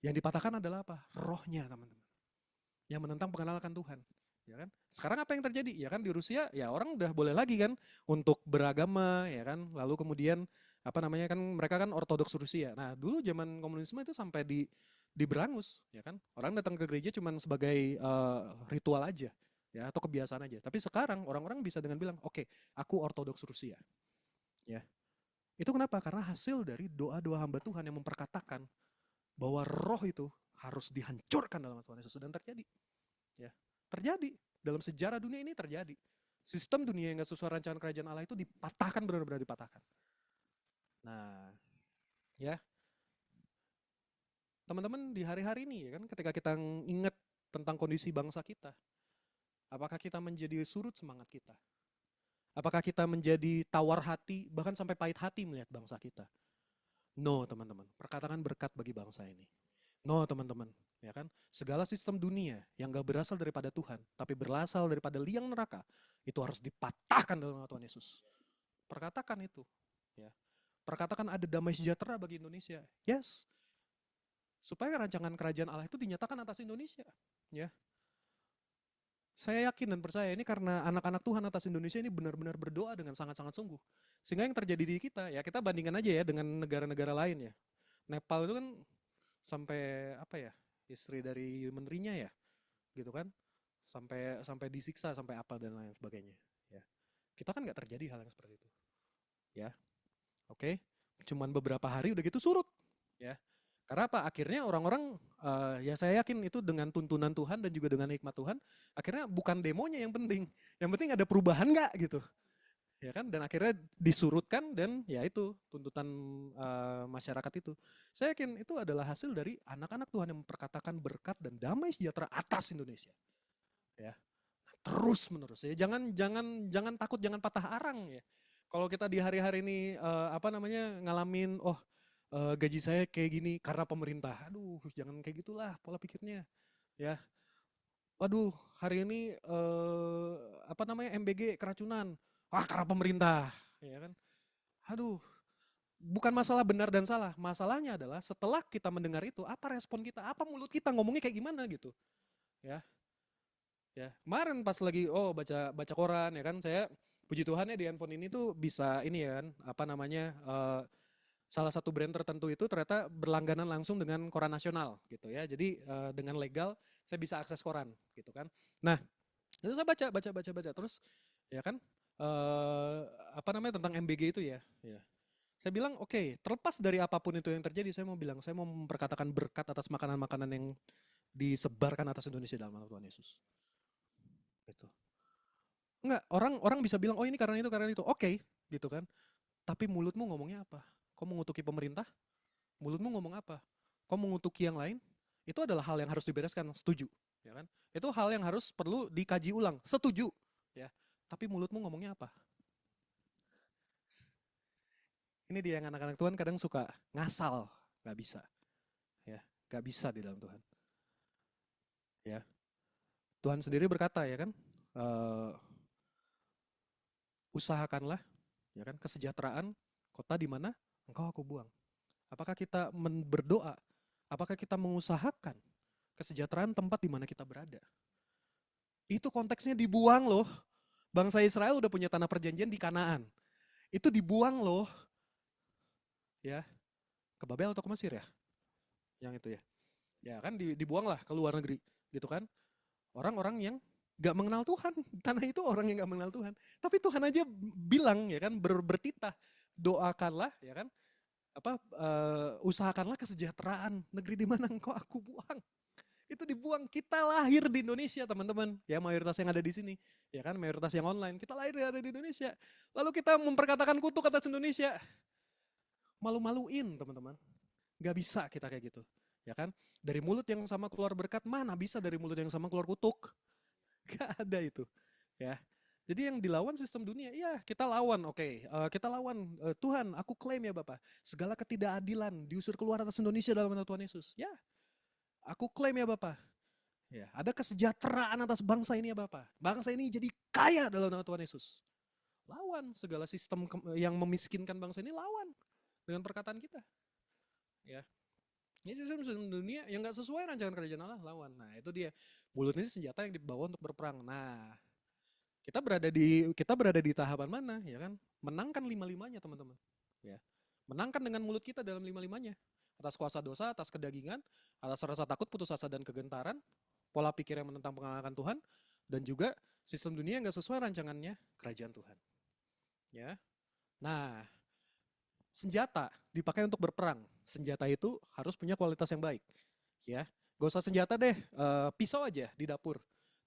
Yang dipatahkan adalah apa? Rohnya, teman-teman. Yang menentang pengenalan Tuhan. Ya kan? Sekarang apa yang terjadi? Ya kan di Rusia ya orang udah boleh lagi kan untuk beragama ya kan. Lalu kemudian apa namanya kan mereka kan ortodoks Rusia. Nah, dulu zaman komunisme itu sampai diberangus ya kan. Orang datang ke gereja cuma sebagai ritual aja ya atau kebiasaan aja. Tapi sekarang orang-orang bisa dengan bilang, "Oke, aku ortodoks Rusia." Ya. Itu kenapa? Karena hasil dari doa-doa hamba Tuhan yang memperkatakan bahwa roh itu harus dihancurkan dalam nama Tuhan Yesus. Dan terjadi. Ya, terjadi. Dalam sejarah dunia ini terjadi. Sistem dunia yang gak sesuai rancangan kerajaan Allah itu dipatahkan, benar-benar dipatahkan. Nah, ya. Teman-teman di hari-hari ini ya kan, ketika kita ingat tentang kondisi bangsa kita, apakah kita menjadi surut semangat kita? Apakah kita menjadi tawar hati, bahkan sampai pahit hati melihat bangsa kita? No, teman-teman. Perkataan berkat bagi bangsa ini. No, teman-teman. Ya kan? Segala sistem dunia yang gak berasal daripada Tuhan, tapi berasal daripada liang neraka, itu harus dipatahkan dalam nama Tuhan Yesus. Perkatakan itu. Ya. Perkatakan ada damai sejahtera bagi Indonesia. Yes. Supaya rancangan kerajaan Allah itu dinyatakan atas Indonesia. Ya. Saya yakin dan percaya ini karena anak-anak Tuhan atas Indonesia ini benar-benar berdoa dengan sangat-sangat sungguh. Sehingga yang terjadi di kita, ya kita bandingkan aja ya dengan negara-negara lain ya. Nepal itu kan sampai apa ya, istri dari menterinya ya, gitu kan. Sampai disiksa, sampai apa dan lain sebagainya. Ya. Kita kan nggak terjadi hal yang seperti itu. Ya, oke. Cuman beberapa hari udah gitu surut. Ya. Karena apa? Akhirnya orang-orang, ya saya yakin itu dengan tuntunan Tuhan dan juga dengan hikmat Tuhan, akhirnya bukan demonya yang penting. Yang penting ada perubahan nggak gitu. Ya kan? Dan akhirnya disurutkan dan ya itu tuntutan masyarakat itu. Saya yakin itu adalah hasil dari anak-anak Tuhan yang memperkatakan berkat dan damai sejahtera atas Indonesia. Ya. Terus menerus ya. Jangan takut, jangan patah arang ya. Kalau kita di hari-hari ini ngalamin gaji saya kayak gini karena pemerintah. Aduh, jangan kayak gitulah pola pikirnya. Ya. Waduh, hari ini MBG keracunan. Wah, karena pemerintah, ya kan? Aduh, bukan masalah benar dan salah. Masalahnya adalah setelah kita mendengar itu, apa respon kita? Apa mulut kita ngomongnya kayak gimana gitu. Ya. Ya, kemarin pas lagi baca koran ya kan, saya puji Tuhan ya di handphone ini tuh bisa ini ya kan, salah satu brand tertentu itu ternyata berlangganan langsung dengan koran nasional gitu ya. Jadi dengan legal saya bisa akses koran gitu kan. Nah, itu saya baca terus ya kan tentang MBG itu ya. Ya. Saya bilang oke, terlepas dari apapun itu yang terjadi, saya mau memperkatakan berkat atas makanan-makanan yang disebarkan atas Indonesia dalam nama Tuhan Yesus. Gitu. Enggak, orang bisa bilang, oh ini karena itu. Oke, gitu kan. Tapi mulutmu ngomongnya apa? Kau mengutuki pemerintah? Mulutmu ngomong apa? Kau mengutuki yang lain? Itu adalah hal yang harus dibereskan, setuju. Ya kan? Itu hal yang perlu dikaji ulang, setuju. Ya. Tapi mulutmu ngomongnya apa? Ini dia yang anak-anak Tuhan kadang suka ngasal, gak bisa. Ya, gak bisa di dalam Tuhan. Ya. Tuhan sendiri berkata ya kan, usahakanlah ya kan kesejahteraan kota di mana engkau aku buang. Apakah kita berdoa? Apakah kita mengusahakan kesejahteraan tempat di mana kita berada? Itu konteksnya dibuang loh. Bangsa Israel udah punya tanah perjanjian di Kanaan. Itu dibuang loh. Ya. Ke Babel atau ke Mesir ya? Yang itu ya. Ya kan dibuang lah ke luar negeri gitu kan. Orang-orang yang gak mengenal Tuhan. Tanah itu orang yang gak mengenal Tuhan. Tapi Tuhan aja bilang ya kan, bertitah, doakanlah ya kan, usahakanlah kesejahteraan negeri di mana engkau aku buang. Itu dibuang. Kita lahir di Indonesia teman-teman. Ya mayoritas yang ada di sini. Ya kan mayoritas yang online. Kita lahir ada di Indonesia. Lalu kita memperkatakan kutuk atas Indonesia. Malu-maluin teman-teman. Gak bisa kita kayak gitu. Ya kan? Dari mulut yang sama keluar berkat, mana bisa dari mulut yang sama keluar kutuk? Gak ada itu. Ya. Jadi yang dilawan sistem dunia, iya kita lawan, oke. Kita lawan, Tuhan aku klaim ya Bapak, segala ketidakadilan diusir keluar atas Indonesia dalam nama Tuhan Yesus. Ya, aku klaim ya Bapak. Ya, ada kesejahteraan atas bangsa ini ya Bapak. Bangsa ini jadi kaya dalam nama Tuhan Yesus. Lawan segala sistem yang memiskinkan bangsa ini, lawan dengan perkataan kita. Ya. Ini sistem dunia yang gak sesuai rancangan kerajaan Allah, lawan. Nah itu dia, mulut ini senjata yang dibawa untuk berperang. Nah kita berada di tahapan mana ya kan? Menangkan lima-limanya teman-teman. Ya. Menangkan dengan mulut kita dalam lima-limanya. Atas kuasa dosa, atas kedagingan, atas rasa takut, putus asa dan kegentaran, pola pikir yang menentang pengenalan Tuhan, dan juga sistem dunia yang gak sesuai rancangannya kerajaan Tuhan. Ya. Nah, senjata dipakai untuk berperang. Senjata itu harus punya kualitas yang baik. Ya, gak usah senjata deh, pisau aja di dapur.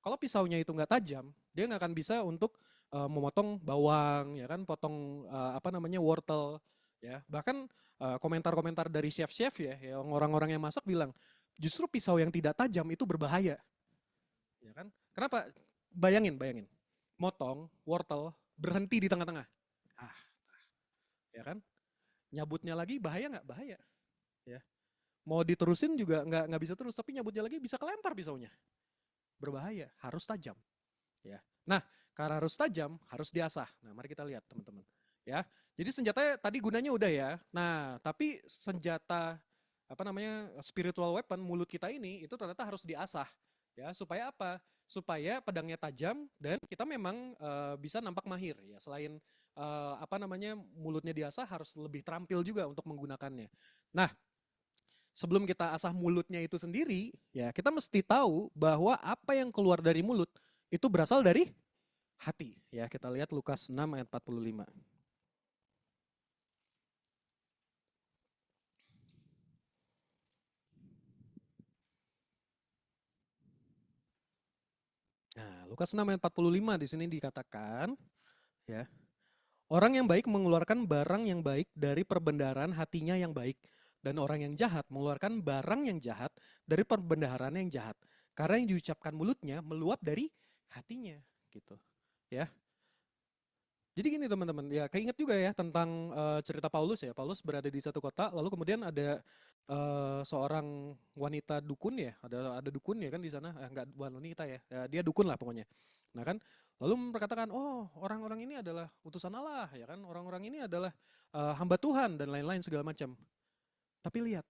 Kalau pisaunya itu nggak tajam, dia nggak akan bisa untuk memotong bawang, ya kan, potong apa namanya wortel, ya. Bahkan komentar-komentar dari chef-chef ya, yang orang-orang yang masak bilang, justru pisau yang tidak tajam itu berbahaya, ya kan? Kenapa? Bayangin, bayangin, motong wortel berhenti di tengah-tengah, ah, ya kan? Nyabutnya lagi bahaya nggak? Bahaya, ya. Mau diterusin juga nggak bisa terus, tapi nyabutnya lagi bisa kelempar pisaunya. Berbahaya, harus tajam. Ya. Nah, karena harus tajam, harus diasah. Nah, mari kita lihat teman-teman. Ya, jadi senjata tadi gunanya udah ya. Nah, tapi senjata apa namanya spiritual weapon mulut kita ini itu ternyata harus diasah. Ya, supaya apa? Supaya pedangnya tajam dan kita memang bisa nampak mahir. Ya, selain apa namanya mulutnya diasah harus lebih terampil juga untuk menggunakannya. Nah, sebelum kita asah mulutnya itu sendiri, ya kita mesti tahu bahwa apa yang keluar dari mulut itu berasal dari hati. Ya, kita lihat Lukas 6 ayat 45. Nah, Lukas 6 ayat 45 di sini dikatakan, ya, orang yang baik mengeluarkan barang yang baik dari perbendaharaan hatinya yang baik, dan orang yang jahat mengeluarkan barang yang jahat dari perbendaharaan yang jahat. Karena yang diucapkan mulutnya meluap dari hatinya, gitu. Ya. Jadi gini teman-teman, ya keinget juga ya tentang cerita Paulus ya. Paulus berada di satu kota, lalu kemudian ada seorang wanita dukun ya, ada dukun ya kan di sana, enggak bukan wanita ya, dia dukun lah pokoknya. Nah kan, lalu memperkatakan, oh orang-orang ini adalah utusan Allah ya kan, orang-orang ini adalah hamba Tuhan dan lain-lain segala macam. Tapi lihat,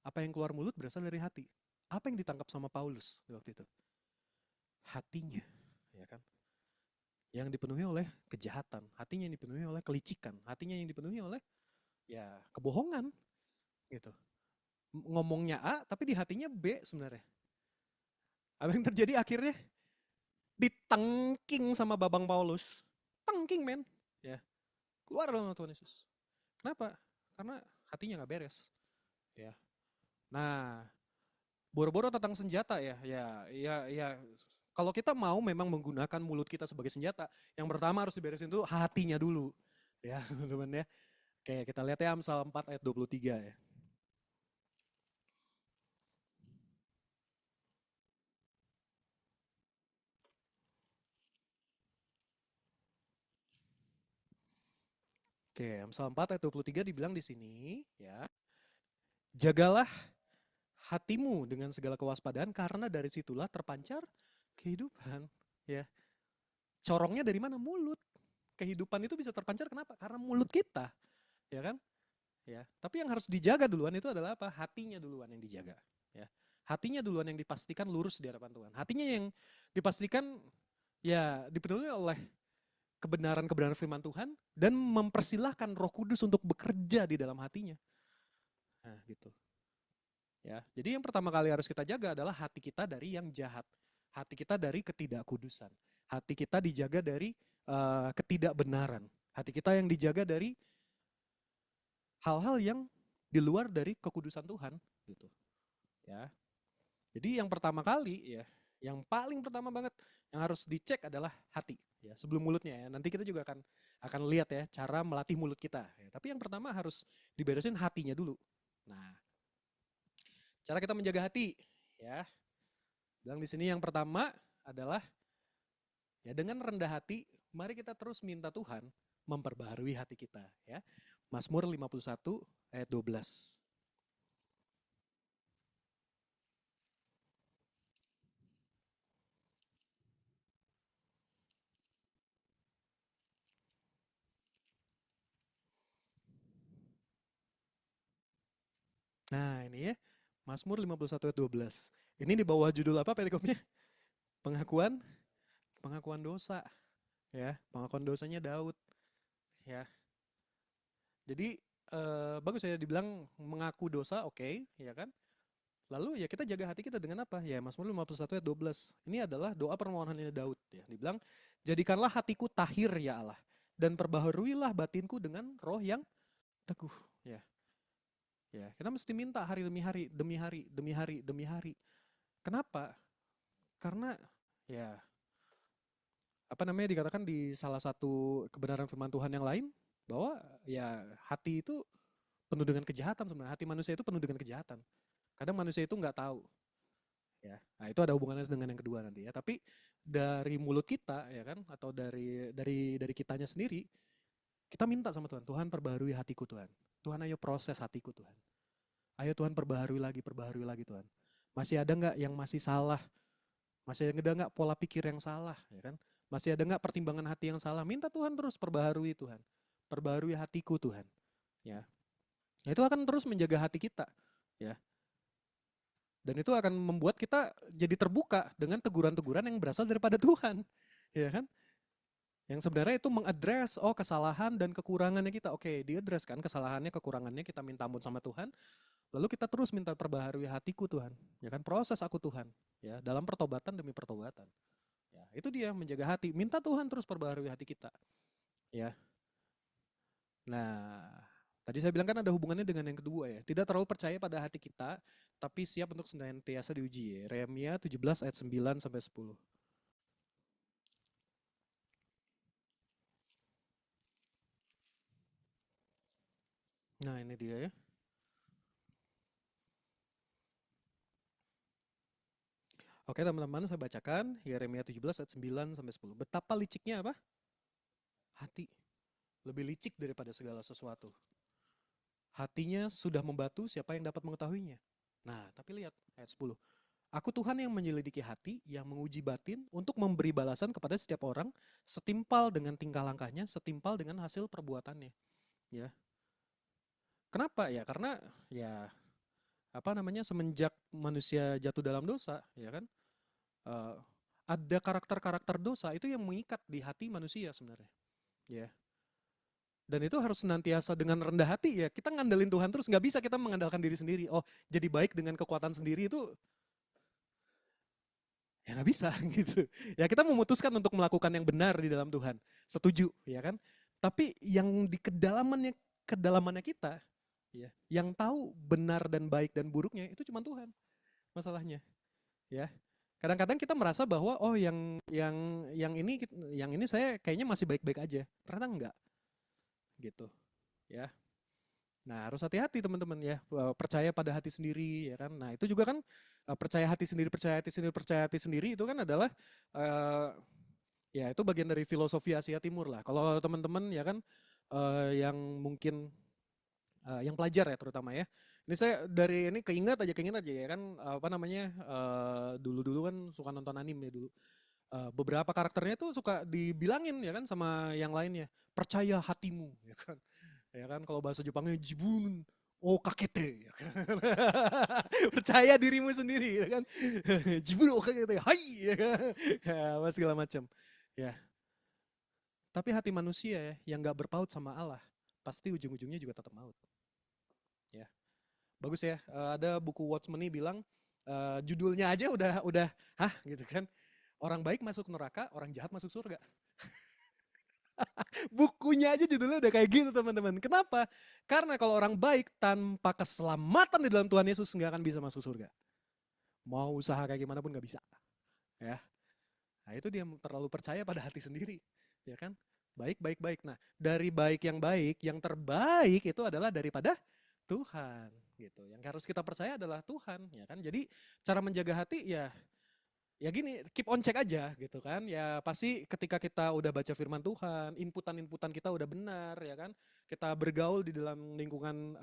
apa yang keluar mulut berasal dari hati. Apa yang ditangkap sama Paulus di waktu itu? Hatinya, ya kan? Yang dipenuhi oleh kejahatan, hatinya yang dipenuhi oleh kelicikan, hatinya yang dipenuhi oleh ya kebohongan gitu. Ngomongnya A tapi di hatinya B sebenarnya. Apa yang terjadi akhirnya ditengking sama Babang Paulus. Tengking men. Ya, keluar dalam Tuhan Yesus. Kenapa? Karena hatinya nggak beres. Ya. Nah, boro-boro tentang senjata ya. Ya, kalau kita mau memang menggunakan mulut kita sebagai senjata, yang pertama harus diberesin tuh hatinya dulu. Ya, teman-teman ya. Oke, kita lihat ya Amsal 4 ayat 23 ya. Oke, Amsal 4 ayat 23 dibilang di sini ya. Jagalah hatimu dengan segala kewaspadaan karena dari situlah terpancar kehidupan, ya. Corongnya dari mana? Mulut. Kehidupan itu bisa terpancar kenapa? Karena mulut kita, ya kan? Ya. Tapi yang harus dijaga duluan itu adalah apa? Hatinya duluan yang dijaga, ya. Hatinya duluan yang dipastikan lurus di hadapan Tuhan. Hatinya yang dipastikan ya dipenuhi oleh kebenaran-kebenaran firman Tuhan dan mempersilahkan Roh Kudus untuk bekerja di dalam hatinya. Nah, gitu. Ya, jadi yang pertama kali harus kita jaga adalah hati kita dari yang jahat. Hati kita dari ketidakkudusan. Hati kita dijaga dari ketidakbenaran. Hati kita yang dijaga dari hal-hal yang di luar dari kekudusan Tuhan, gitu. Ya. Jadi yang pertama kali ya, yang paling pertama banget yang harus dicek adalah hati ya, sebelum mulutnya ya. Nanti kita juga akan lihat ya cara melatih mulut kita ya. Tapi yang pertama harus diberesin hatinya dulu. Nah, cara kita menjaga hati ya. Bilang di sini yang pertama adalah ya dengan rendah hati, mari kita terus minta Tuhan memperbaharui hati kita ya. Mazmur 51 ayat 12. Nah, ini ya. Mazmur 51 ayat 12. Ini di bawah judul apa perikopnya? Pengakuan pengakuan dosa ya, pengakuan dosanya Daud ya. Jadi bagus ya dibilang mengaku dosa, oke, ya kan? Lalu ya kita jaga hati kita dengan apa? Ya Mazmur 51 ayat 12. Ini adalah doa permohonannya Daud ya. Dibilang, "Jadikanlah hatiku tahir ya Allah dan perbaharuilah batinku dengan roh yang teguh, ya. Ya, kita mesti minta hari demi hari, demi hari, demi hari, demi hari. Kenapa? Karena ya apa namanya dikatakan di salah satu kebenaran firman Tuhan yang lain bahwa ya hati itu penuh dengan kejahatan sebenarnya. Hati manusia itu penuh dengan kejahatan. Kadang manusia itu nggak tahu. Ya, nah itu ada hubungannya dengan yang kedua nanti ya. Tapi dari mulut kita ya kan, atau dari kitanya sendiri, kita minta sama Tuhan, Tuhan perbaharui hatiku Tuhan. Tuhan ayo proses hatiku Tuhan. Ayo Tuhan perbaharui lagi Tuhan. Masih ada nggak yang masih salah? Masih ada nggak pola pikir yang salah ya kan? Masih ada nggak pertimbangan hati yang salah? Minta Tuhan terus perbaharui Tuhan. Perbaharui hatiku Tuhan. Ya. Nah, itu akan terus menjaga hati kita. Ya. Dan itu akan membuat kita jadi terbuka dengan teguran-teguran yang berasal daripada Tuhan. Ya kan? Yang sebenarnya itu mengadres kesalahan dan kekurangannya kita. Oke, diadres kan kesalahannya, kekurangannya, kita minta ampun sama Tuhan. Lalu kita terus minta perbaharui hatiku Tuhan. Ya kan, proses aku Tuhan. Ya, dalam pertobatan demi pertobatan. Ya, itu dia menjaga hati. Minta Tuhan terus perbaharui hati kita. Ya. Nah, tadi saya bilang kan ada hubungannya dengan yang kedua ya. Tidak terlalu percaya pada hati kita, tapi siap untuk senantiasa diuji ya. Yeremia 17 ayat 9 sampai 10. Nah, ini dia ya. Oke teman-teman, saya bacakan Yeremia 17 ayat 9 sampai 10. Betapa liciknya apa? Hati. Lebih licik daripada segala sesuatu. Hatinya sudah membatu, siapa yang dapat mengetahuinya? Nah, tapi lihat ayat 10. Aku Tuhan yang menyelidiki hati, yang menguji batin untuk memberi balasan kepada setiap orang setimpal dengan tingkah langkahnya, setimpal dengan hasil perbuatannya. Ya. Kenapa ya? Karena ya apa namanya semenjak manusia jatuh dalam dosa, ya kan? eh, ada karakter-karakter dosa itu yang mengikat di hati manusia sebenarnya. Ya. Dan itu harus senantiasa dengan rendah hati ya. Kita ngandelin Tuhan terus, nggak bisa kita mengandalkan diri sendiri. Oh, jadi baik dengan kekuatan sendiri itu ya nggak bisa gitu. Ya kita memutuskan untuk melakukan yang benar di dalam Tuhan. Setuju, ya kan? Tapi yang di kedalamannya kita, ya, yang tahu benar dan baik dan buruknya itu cuma Tuhan. Masalahnya, ya. Kadang-kadang kita merasa bahwa oh yang ini saya kayaknya masih baik-baik aja. Ternyata enggak gitu. Ya. Nah, harus hati-hati teman-teman ya. Percaya pada hati sendiri ya kan. Nah, itu juga kan percaya hati sendiri, percaya hati sendiri, percaya hati sendiri itu kan adalah eh, ya itu bagian dari filosofi Asia Timur lah. Kalau teman-teman ya kan yang mungkin yang pelajar ya terutama ya. Ini saya dari ini keinget aja ya kan apa namanya dulu-dulu kan suka nonton anime ya dulu. Beberapa karakternya tuh suka dibilangin ya kan sama yang lainnya, percaya hatimu ya kan. Ya kan kalau bahasa Jepangnya jibun oh kakete ya kan. Percaya dirimu sendiri ya kan. Jibun oh kakete hai ya kan. Ya, apa segala macam. Ya. Tapi hati manusia ya yang nggak berpaut sama Allah pasti ujung-ujungnya juga tetap maut. Ya. Bagus ya. Ada buku Watchmeni bilang judulnya aja udah hah gitu kan. Orang baik masuk neraka, orang jahat masuk surga. Bukunya aja judulnya udah kayak gitu teman-teman. Kenapa? Karena kalau orang baik tanpa keselamatan di dalam Tuhan Yesus nggak akan bisa masuk surga. Mau usaha kayak gimana pun nggak bisa. Ya. Nah itu dia terlalu percaya pada hati sendiri. Ya kan? Baik, baik, baik. Nah dari baik, yang terbaik itu adalah daripada Tuhan. Gitu. Yang harus kita percaya adalah Tuhan. Ya kan? Jadi cara menjaga hati ya gini, keep on check aja gitu kan. Ya pasti ketika kita udah baca firman Tuhan, inputan-inputan kita udah benar ya kan. Kita bergaul di dalam lingkungan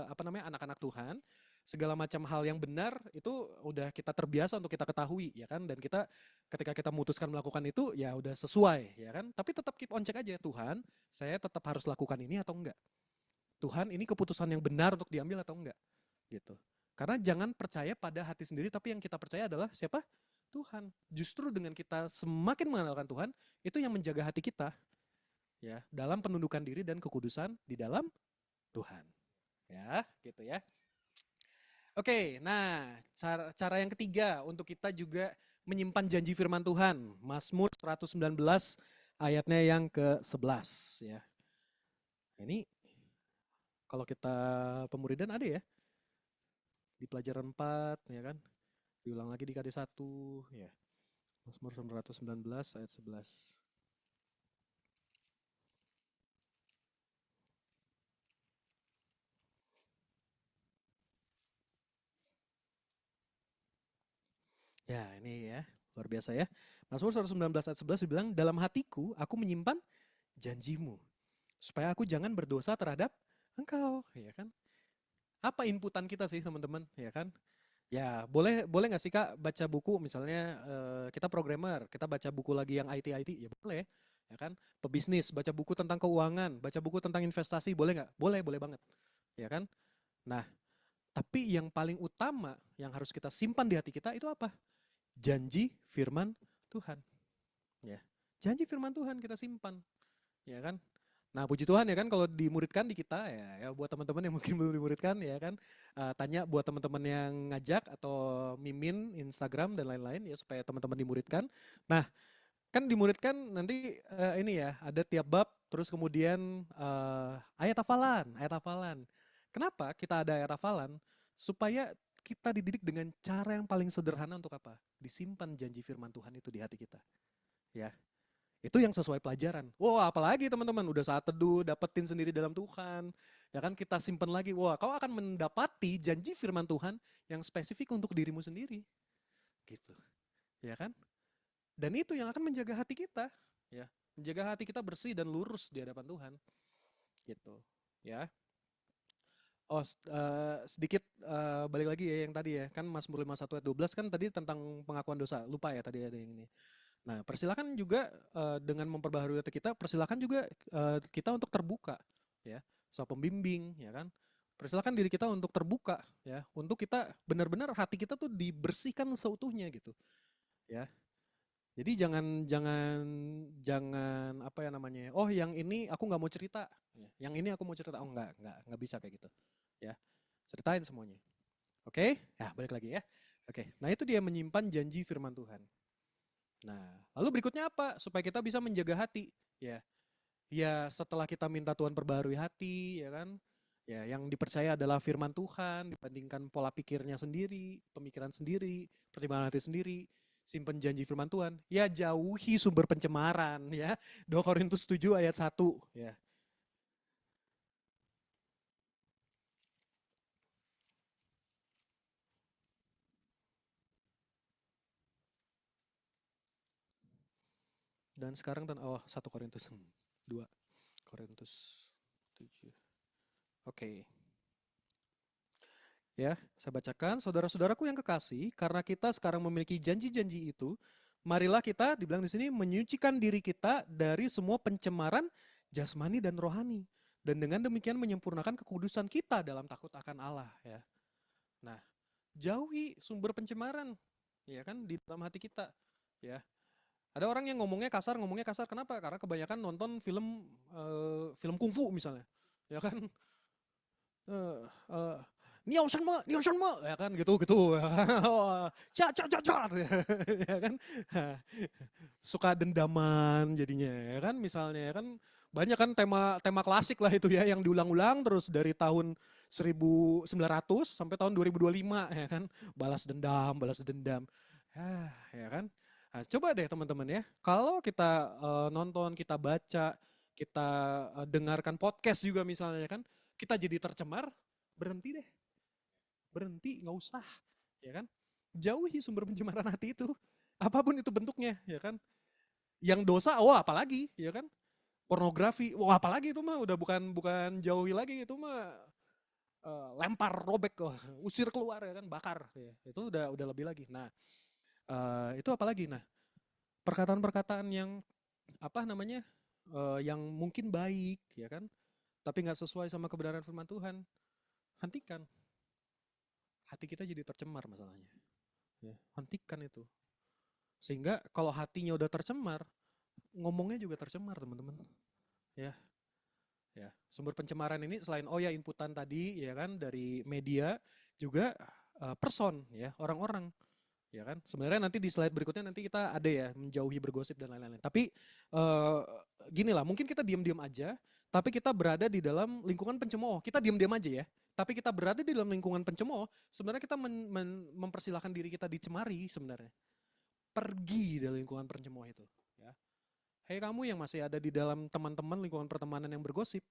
apa namanya anak-anak Tuhan, segala macam hal yang benar itu udah kita terbiasa untuk kita ketahui ya kan. Dan kita ketika kita memutuskan melakukan itu ya udah sesuai ya kan. Tapi tetap keep on check aja, Tuhan, saya tetap harus lakukan ini atau enggak? Tuhan, ini keputusan yang benar untuk diambil atau enggak? Gitu. Karena jangan percaya pada hati sendiri, tapi yang kita percaya adalah siapa? Tuhan. Justru dengan kita semakin mengenalkan Tuhan, itu yang menjaga hati kita ya, dalam penundukan diri dan kekudusan di dalam Tuhan. Ya, gitu ya. Oke, nah cara yang ketiga untuk kita juga menyimpan janji firman Tuhan. Mazmur 119 ayatnya yang ke-11 ya. Ini kalau kita pemuridan ada ya di pelajaran 4 ya kan. Diulang lagi di KD1 ya. Mazmur 119 ayat 11. Ya, ini ya, luar biasa ya. Mazmur 119 ayat 11 dibilang, dalam hatiku aku menyimpan janjimu, supaya aku jangan berdosa terhadap engkau, ya kan? Apa inputan kita sih teman-teman, ya kan? Ya, boleh boleh nggak sih Kak baca buku misalnya kita programmer, kita baca buku lagi yang IT ya boleh, ya kan? Pebisnis, baca buku tentang keuangan, baca buku tentang investasi, boleh nggak? Boleh, boleh banget, ya kan? Nah, tapi yang paling utama yang harus kita simpan di hati kita itu apa? Janji firman Tuhan. Ya. Janji firman Tuhan kita simpan, ya kan? Nah, puji Tuhan ya kan kalau dimuridkan di kita ya, ya buat teman-teman yang mungkin belum dimuridkan ya kan, tanya buat teman-teman yang ngajak atau mimin Instagram dan lain-lain ya supaya teman-teman dimuridkan. Nah, kan dimuridkan nanti ini ya, ada tiap bab terus kemudian ayat hafalan, ayat hafalan. Kenapa kita ada ayat hafalan? Supaya kita dididik dengan cara yang paling sederhana untuk apa? Disimpan janji firman Tuhan itu di hati kita. Ya, itu yang sesuai pelajaran. Wah, apalagi teman-teman, udah saat teduh, dapetin sendiri dalam Tuhan. Ya kan kita simpan lagi. Wah, kau akan mendapati janji firman Tuhan yang spesifik untuk dirimu sendiri. Gitu. Ya kan? Dan itu yang akan menjaga hati kita, ya. Menjaga hati kita bersih dan lurus di hadapan Tuhan. Gitu. Ya. Oh, sedikit balik lagi ya yang tadi ya. Kan Mazmur 51 ayat 12 kan tadi tentang pengakuan dosa. Lupa ya tadi ada yang ini. Nah, persilakan juga dengan memperbaharui hati kita, persilakan juga kita untuk terbuka, ya, soal pembimbing, ya kan. Persilakan diri kita untuk terbuka, ya, untuk kita benar-benar hati kita tuh dibersihkan seutuhnya gitu, ya. Jadi jangan jangan jangan apa ya namanya, oh yang ini aku nggak mau cerita, ya. Yang ini aku mau cerita, oh nggak bisa kayak gitu, ya. Ceritain semuanya, oke? Ya balik lagi ya, oke. Nah itu dia menyimpan janji firman Tuhan. Nah, lalu berikutnya apa? Supaya kita bisa menjaga hati, ya. Ya, setelah kita minta Tuhan perbaharui hati, ya kan? Ya, yang dipercaya adalah firman Tuhan dibandingkan pola pikirnya sendiri, pemikiran sendiri, pertimbangan hati sendiri, simpen janji firman Tuhan. Ya, jauhi sumber pencemaran, ya. 2 Korintus 7 ayat 1, ya. Dan sekarang oh 1 Korintus 2 Korintus 7. Oke. Ya, saya bacakan, saudara-saudaraku yang kekasih, karena kita sekarang memiliki janji-janji itu, marilah kita, dibilang di sini, menyucikan diri kita dari semua pencemaran jasmani dan rohani. Dan dengan demikian menyempurnakan kekudusan kita dalam takut akan Allah. Ya. Nah, jauhi sumber pencemaran, ya kan, di dalam hati kita. Ya. Ada orang yang ngomongnya kasar, kenapa? Karena kebanyakan nonton film kungfu misalnya. Ya kan, eh eh, Niao Shen Me, ya kan gitu gitu. Cat cat cat cat, ya kan. Suka dendaman jadinya, ya kan misalnya ya kan banyak kan tema tema klasik lah itu ya yang diulang-ulang terus dari tahun 1900 sampai tahun 2025 ya kan, balas dendam, balas dendam. Ya kan. Nah, coba deh teman-teman ya, kalau kita nonton, kita baca, kita dengarkan podcast juga misalnya ya kan, kita jadi tercemar, berhenti deh. Berhenti, nggak usah, ya kan? Jauhi sumber pencemaran hati itu, apapun itu bentuknya, ya kan? Yang dosa, wah apalagi, ya kan? Pornografi, wah apalagi itu mah udah bukan bukan jauhi lagi, itu mah lempar, robek, usir keluar ya kan, bakar, ya. Itu udah lebih lagi. Nah, itu apalagi? Nah, perkataan-perkataan yang apa namanya, yang mungkin baik, ya kan? Tapi nggak sesuai sama kebenaran firman Tuhan, hentikan. Hati kita jadi tercemar masalahnya. Ya, hentikan itu. Sehingga kalau hatinya udah tercemar, ngomongnya juga tercemar, teman-teman. Ya, ya. Sumber pencemaran ini selain oh ya inputan tadi ya kan dari media juga person ya, orang-orang. Ya kan? Sebenarnya nanti di slide berikutnya nanti kita ada ya menjauhi bergosip dan lain-lain. Tapi gini lah, mungkin kita diam-diam aja, tapi kita berada di dalam lingkungan pencemooh. Kita diam-diam aja ya. Tapi kita berada di dalam lingkungan pencemooh, sebenarnya kita mempersilahkan diri kita dicemari sebenarnya. Pergi dari lingkungan pencemooh itu. Ya. Hei kamu yang masih ada di dalam teman-teman lingkungan pertemanan yang bergosip,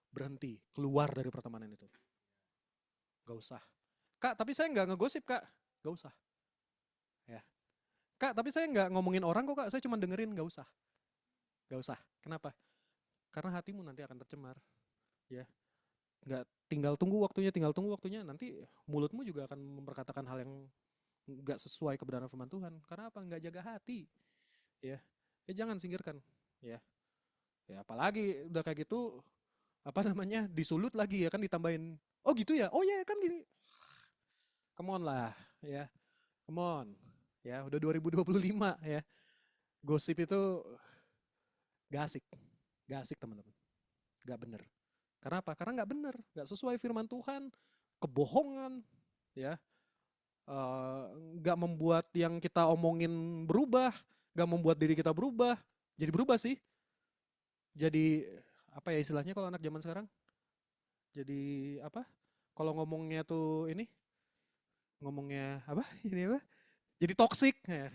berhenti, keluar dari pertemanan itu. Gak usah. Kak, tapi saya nggak ngegosip kak. Gak usah. Ya. Kak, tapi saya nggak ngomongin orang kok kak, saya cuma dengerin, gak usah. Gak usah. Kenapa? Karena hatimu nanti akan tercemar. Ya. Nggak tinggal tunggu waktunya, nanti mulutmu juga akan memperkatakan hal yang nggak sesuai kebenaran firman Tuhan. Karena apa? Nggak jaga hati. Ya. Jangan singkirkan. Ya. Ya, apalagi udah kayak gitu, apa namanya, disulut lagi ya kan, ditambahin. Oh gitu ya? Oh ya kan gini. Come on lah, ya. Come on. Ya, udah 2025 ya. Gosip itu gak asik. Gak asik teman-teman. Gak bener. Karena apa? Karena gak bener. Gak sesuai firman Tuhan. Kebohongan. Ya. Gak membuat yang kita omongin berubah. Gak membuat diri kita berubah. Jadi berubah sih. Jadi apa ya istilahnya kalau anak zaman sekarang? Jadi apa? Kalau ngomongnya tuh ini, ngomongnya apa? Ini apa? Jadi toksik, ya.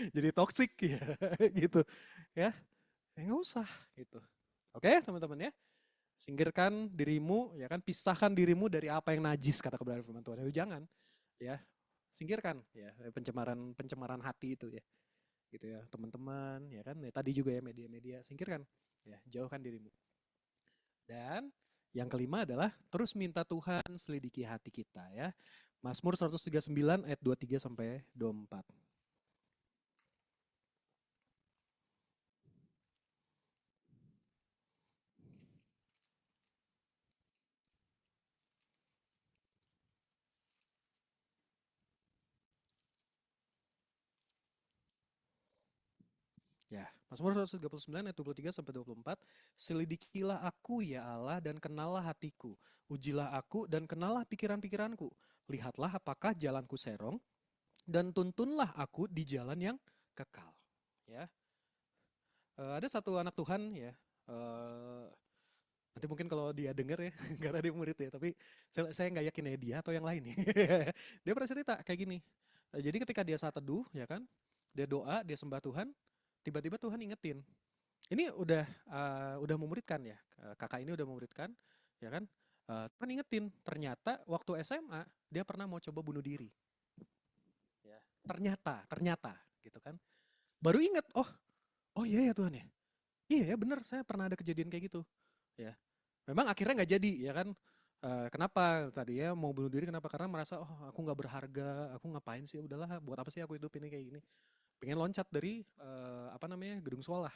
Jadi toksik ya, gitu, ya. Nggak usah, gitu. Oke, teman-teman ya. Singkirkan dirimu, ya kan? Pisahkan dirimu dari apa yang najis kata kebenaran firman Tuhan. Jangan, ya. Singkirkan, ya pencemaran hati itu ya, gitu ya, teman-teman, ya kan? Ya, tadi juga ya media-media, singkirkan, ya, jauhkan dirimu. Dan yang kelima adalah terus minta Tuhan selidiki hati kita ya. Mazmur 139 ayat 23 sampai 24. Ya, Mazmur 139 ayat 23 sampai 24. Selidikilah aku ya Allah dan kenallah hatiku. Ujilah aku dan kenallah pikiran-pikiranku. Lihatlah apakah jalanku serong dan tuntunlah aku di jalan yang kekal. Ya. Ada satu anak Tuhan ya. Nanti mungkin kalau dia denger ya, karena dia murid ya, tapi saya nggak yakin ya dia atau yang lain nih. Dia pernah cerita kayak gini. Jadi ketika dia saat teduh, ya kan, dia doa, dia sembah Tuhan, tiba-tiba Tuhan ingetin. Ini udah memuridkan ya, kakak ini udah memuridkan, ya kan. Tuhan ingetin, ternyata waktu SMA dia pernah mau coba bunuh diri. Ya. Ternyata, gitu kan. Baru inget, oh iya ya Tuhan ya. Iya ya bener, saya pernah ada kejadian kayak gitu. Ya. Memang akhirnya nggak jadi, ya kan. Kenapa tadi ya mau bunuh diri? Kenapa? Karena merasa aku nggak berharga, aku ngapain sih? Udahlah, buat apa sih aku hidup ini kayak gini? Pengen loncat dari gedung sekolah.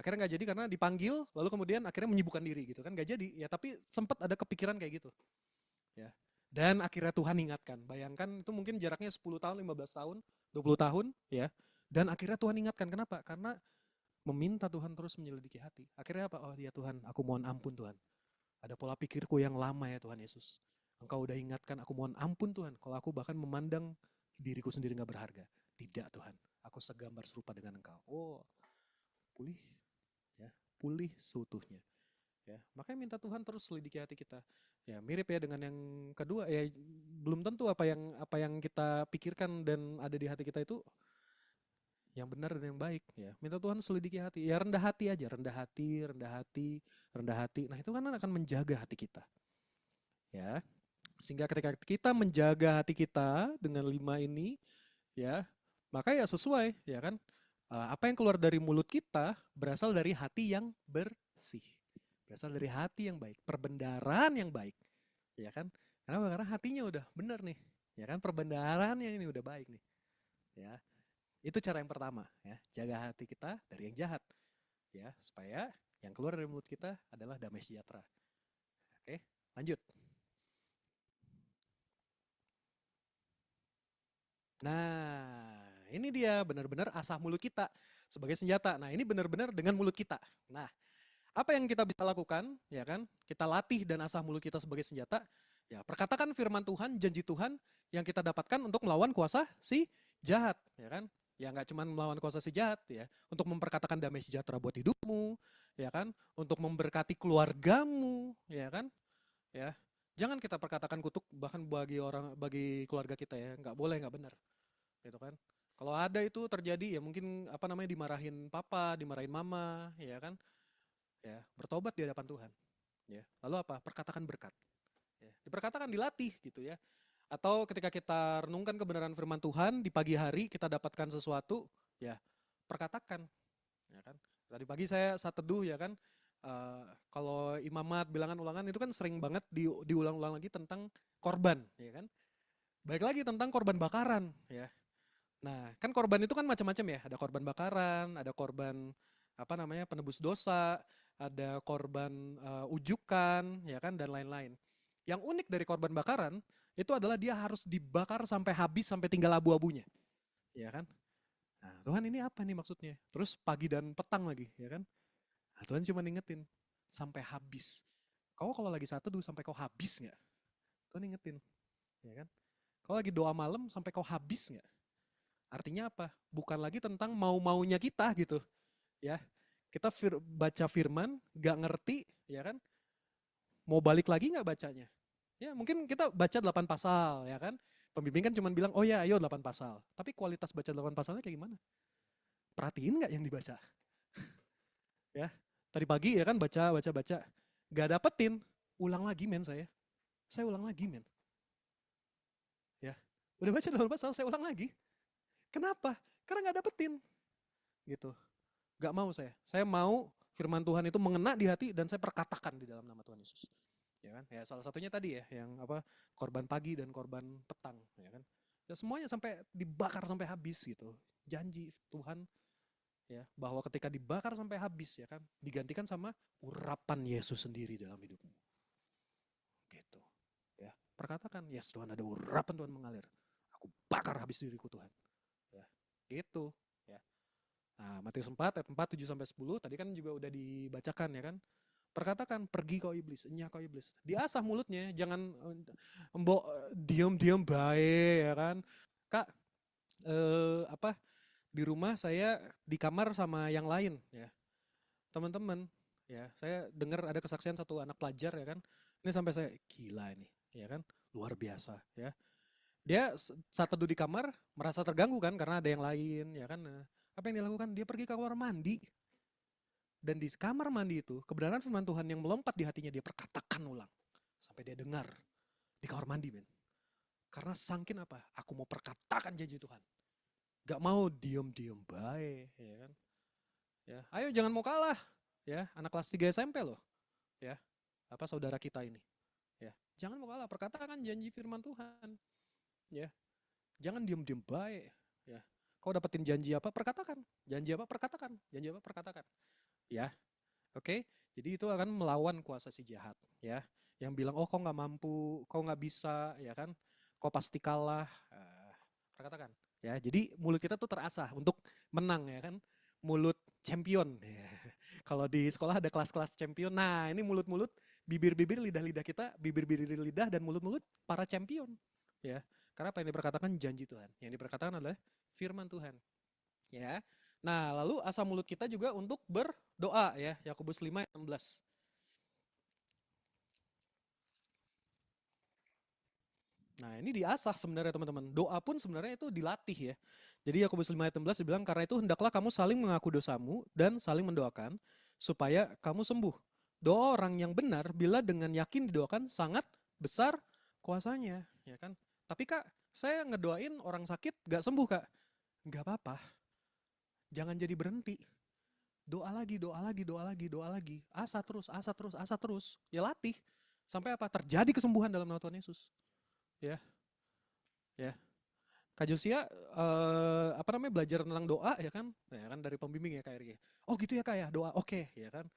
Akhirnya nggak jadi karena dipanggil, lalu kemudian akhirnya menyibukkan diri gitu kan, nggak jadi. Ya tapi sempat ada kepikiran kayak gitu. Ya. Dan akhirnya Tuhan ingatkan. Bayangkan itu mungkin jaraknya 10 tahun, 15 tahun, 20 tahun, ya. Dan akhirnya Tuhan ingatkan. Kenapa? Karena meminta Tuhan terus menyelidiki hati. Akhirnya apa? Oh ya Tuhan, aku mohon ampun Tuhan. Ada pola pikirku yang lama ya Tuhan Yesus. Engkau udah ingatkan, aku mohon ampun Tuhan. Kalau aku bahkan memandang diriku sendiri gak berharga. Tidak Tuhan, aku segambar serupa dengan Engkau. Oh, pulih, ya, pulih seutuhnya. Ya, makanya minta Tuhan terus selidiki hati kita. Ya, mirip ya dengan yang kedua. Ya, belum tentu apa yang kita pikirkan dan ada di hati kita itu yang benar dan yang baik ya. Minta Tuhan selidiki hati. Ya rendah hati aja, rendah hati, rendah hati, rendah hati. Nah, itu kan akan menjaga hati kita. Ya. Sehingga ketika kita menjaga hati kita dengan 5 ini ya, maka ya sesuai ya kan. Apa yang keluar dari mulut kita berasal dari hati yang bersih. Berasal dari hati yang baik, perbendaharaan yang baik. Ya kan? Kenapa? Karena hatinya udah benar nih. Ya kan? Perbendaharaan yang ini udah baik nih. Ya. Itu cara yang pertama ya, jaga hati kita dari yang jahat. Ya, supaya yang keluar dari mulut kita adalah damai sejahtera. Oke, lanjut. Nah, ini dia benar-benar asah mulut kita sebagai senjata. Nah, ini benar-benar dengan mulut kita. Nah, apa yang kita bisa lakukan, ya kan? Kita latih dan asah mulut kita sebagai senjata. Ya, perkatakan firman Tuhan, janji Tuhan yang kita dapatkan untuk melawan kuasa si jahat, ya kan? Ya nggak cuma melawan kuasa si jahat ya, untuk memperkatakan damai sejahtera buat hidupmu, ya kan? Untuk memberkati keluargamu, ya kan? Ya. Jangan kita perkatakan kutuk bahkan bagi keluarga kita ya, nggak boleh, nggak benar, gitu kan? Kalau ada itu terjadi ya mungkin apa namanya dimarahin papa, dimarahin mama, ya kan? Ya, bertobat di hadapan Tuhan. Ya. Lalu apa? Perkatakan berkat. Ya. Diperkatakan dilatih gitu ya. Atau ketika kita renungkan kebenaran firman Tuhan di pagi hari kita dapatkan sesuatu, ya perkatakan, ya kan. Tadi pagi saya saat teduh ya kan, kalau imamat bilangan ulangan itu kan sering banget diulang-ulang lagi tentang korban, ya kan. Baik lagi tentang korban bakaran, ya. Nah kan korban itu kan macam-macam ya, ada korban bakaran, ada korban apa namanya penebus dosa, ada korban ujukan, ya kan dan lain-lain. Yang unik dari korban bakaran itu adalah dia harus dibakar sampai habis sampai tinggal abu-abunya, ya kan? Nah, Tuhan ini apa nih maksudnya? Terus pagi dan petang lagi, ya kan? Nah, Tuhan cuma ingetin sampai habis. Kau kalau lagi saat teduh sampai kau habis nggak? Tuhan ingetin, ya kan? Kau lagi doa malam sampai kau habis nggak? Artinya apa? Bukan lagi tentang mau-maunya kita gitu, ya. Kita baca firman, nggak ngerti, ya kan? Mau balik lagi nggak bacanya? Ya mungkin kita baca 8 pasal ya kan. Pembimbing kan cuma bilang, oh ya ayo 8 pasal. Tapi kualitas baca 8 pasalnya kayak gimana? Perhatiin nggak yang dibaca? Ya, tadi pagi ya kan baca. Gak dapetin, ulang lagi men saya. Saya ulang lagi men. Ya, udah baca 8 pasal, saya ulang lagi. Kenapa? Karena gak dapetin. Gitu. Gak mau saya. Saya mau firman Tuhan itu mengena di hati dan saya perkatakan di dalam nama Tuhan Yesus. Ya kan? Ya salah satunya tadi ya yang apa korban pagi dan korban petang, ya kan? Ya semuanya sampai dibakar sampai habis gitu. Janji Tuhan ya bahwa ketika dibakar sampai habis ya kan digantikan sama urapan Yesus sendiri dalam hidupmu. Gitu. Ya, perkatakan, yes Tuhan ada urapan Tuhan mengalir. Aku bakar habis diriku Tuhan. Ya, gitu. Ya. Nah, Matius 4 ayat 4 7 sampai 10 tadi kan juga udah dibacakan ya kan. Perkatakan, pergi kau iblis, enyah kau iblis. Diasah mulutnya, jangan mbok diam-diam baik ya kan. Kak, apa di rumah saya di kamar sama yang lain ya. Teman-teman, ya saya dengar ada kesaksian satu anak pelajar ya kan. Ini sampai saya gila ini, ya kan. Luar biasa ya. Dia saat teduh di kamar merasa terganggu kan karena ada yang lain ya kan. Nah, apa yang dia lakukan? Dia pergi ke kamar mandi. Dan di kamar mandi itu, kebenaran firman Tuhan yang melompat di hatinya dia perkatakan ulang. Sampai dia dengar di kamar mandi, men. Karena sangkin apa? Aku mau perkatakan janji Tuhan. Gak mau diem-diem baik, ya kan? Ya, ayo jangan mau kalah, ya. Anak kelas 3 SMP loh, ya. Apa saudara kita ini, ya. Jangan mau kalah, perkatakan janji firman Tuhan, ya. Jangan diem-diem baik, ya. Kau dapetin janji apa? Perkatakan. Janji apa? Perkatakan. Janji apa? Perkatakan. Ya, oke, jadi itu akan melawan kuasa si jahat, ya. Yang bilang, oh kau nggak mampu, kau nggak bisa, ya kan? Kau pasti kalah. Perkatakan, ya. Jadi mulut kita tuh terasah untuk menang, ya kan? Mulut champion. Ya. Kalau di sekolah ada kelas-kelas champion. Nah, ini mulut-mulut, bibir-bibir, lidah-lidah kita, bibir-bibir lidah dan mulut-mulut para champion, ya. Karena apa yang diperkatakan janji Tuhan. Yang diperkatakan adalah firman Tuhan, ya. Nah, lalu asam mulut kita juga untuk berdoa ya. Yakobus 5 ayat 16. Nah, ini diasah sebenarnya teman-teman. Doa pun sebenarnya itu dilatih ya. Jadi Yakobus 5 ayat 16 dibilang karena itu hendaklah kamu saling mengaku dosamu dan saling mendoakan supaya kamu sembuh. Doa orang yang benar bila dengan yakin didoakan sangat besar kuasanya, ya kan? Tapi Kak, saya ngedoain orang sakit gak sembuh Kak. Gak apa-apa. Jangan jadi berhenti. Doa lagi, doa lagi, doa lagi, doa lagi. Asa terus, asa terus, asa terus. Ya latih. Sampai apa? Terjadi kesembuhan dalam nama Tuhan Yesus. Ya, ya. Kak Josia, apa namanya belajar tentang doa ya kan? Ya kan dari pembimbing ya Kak Eri. Oh gitu ya Kak ya, doa. Oke, ya kan.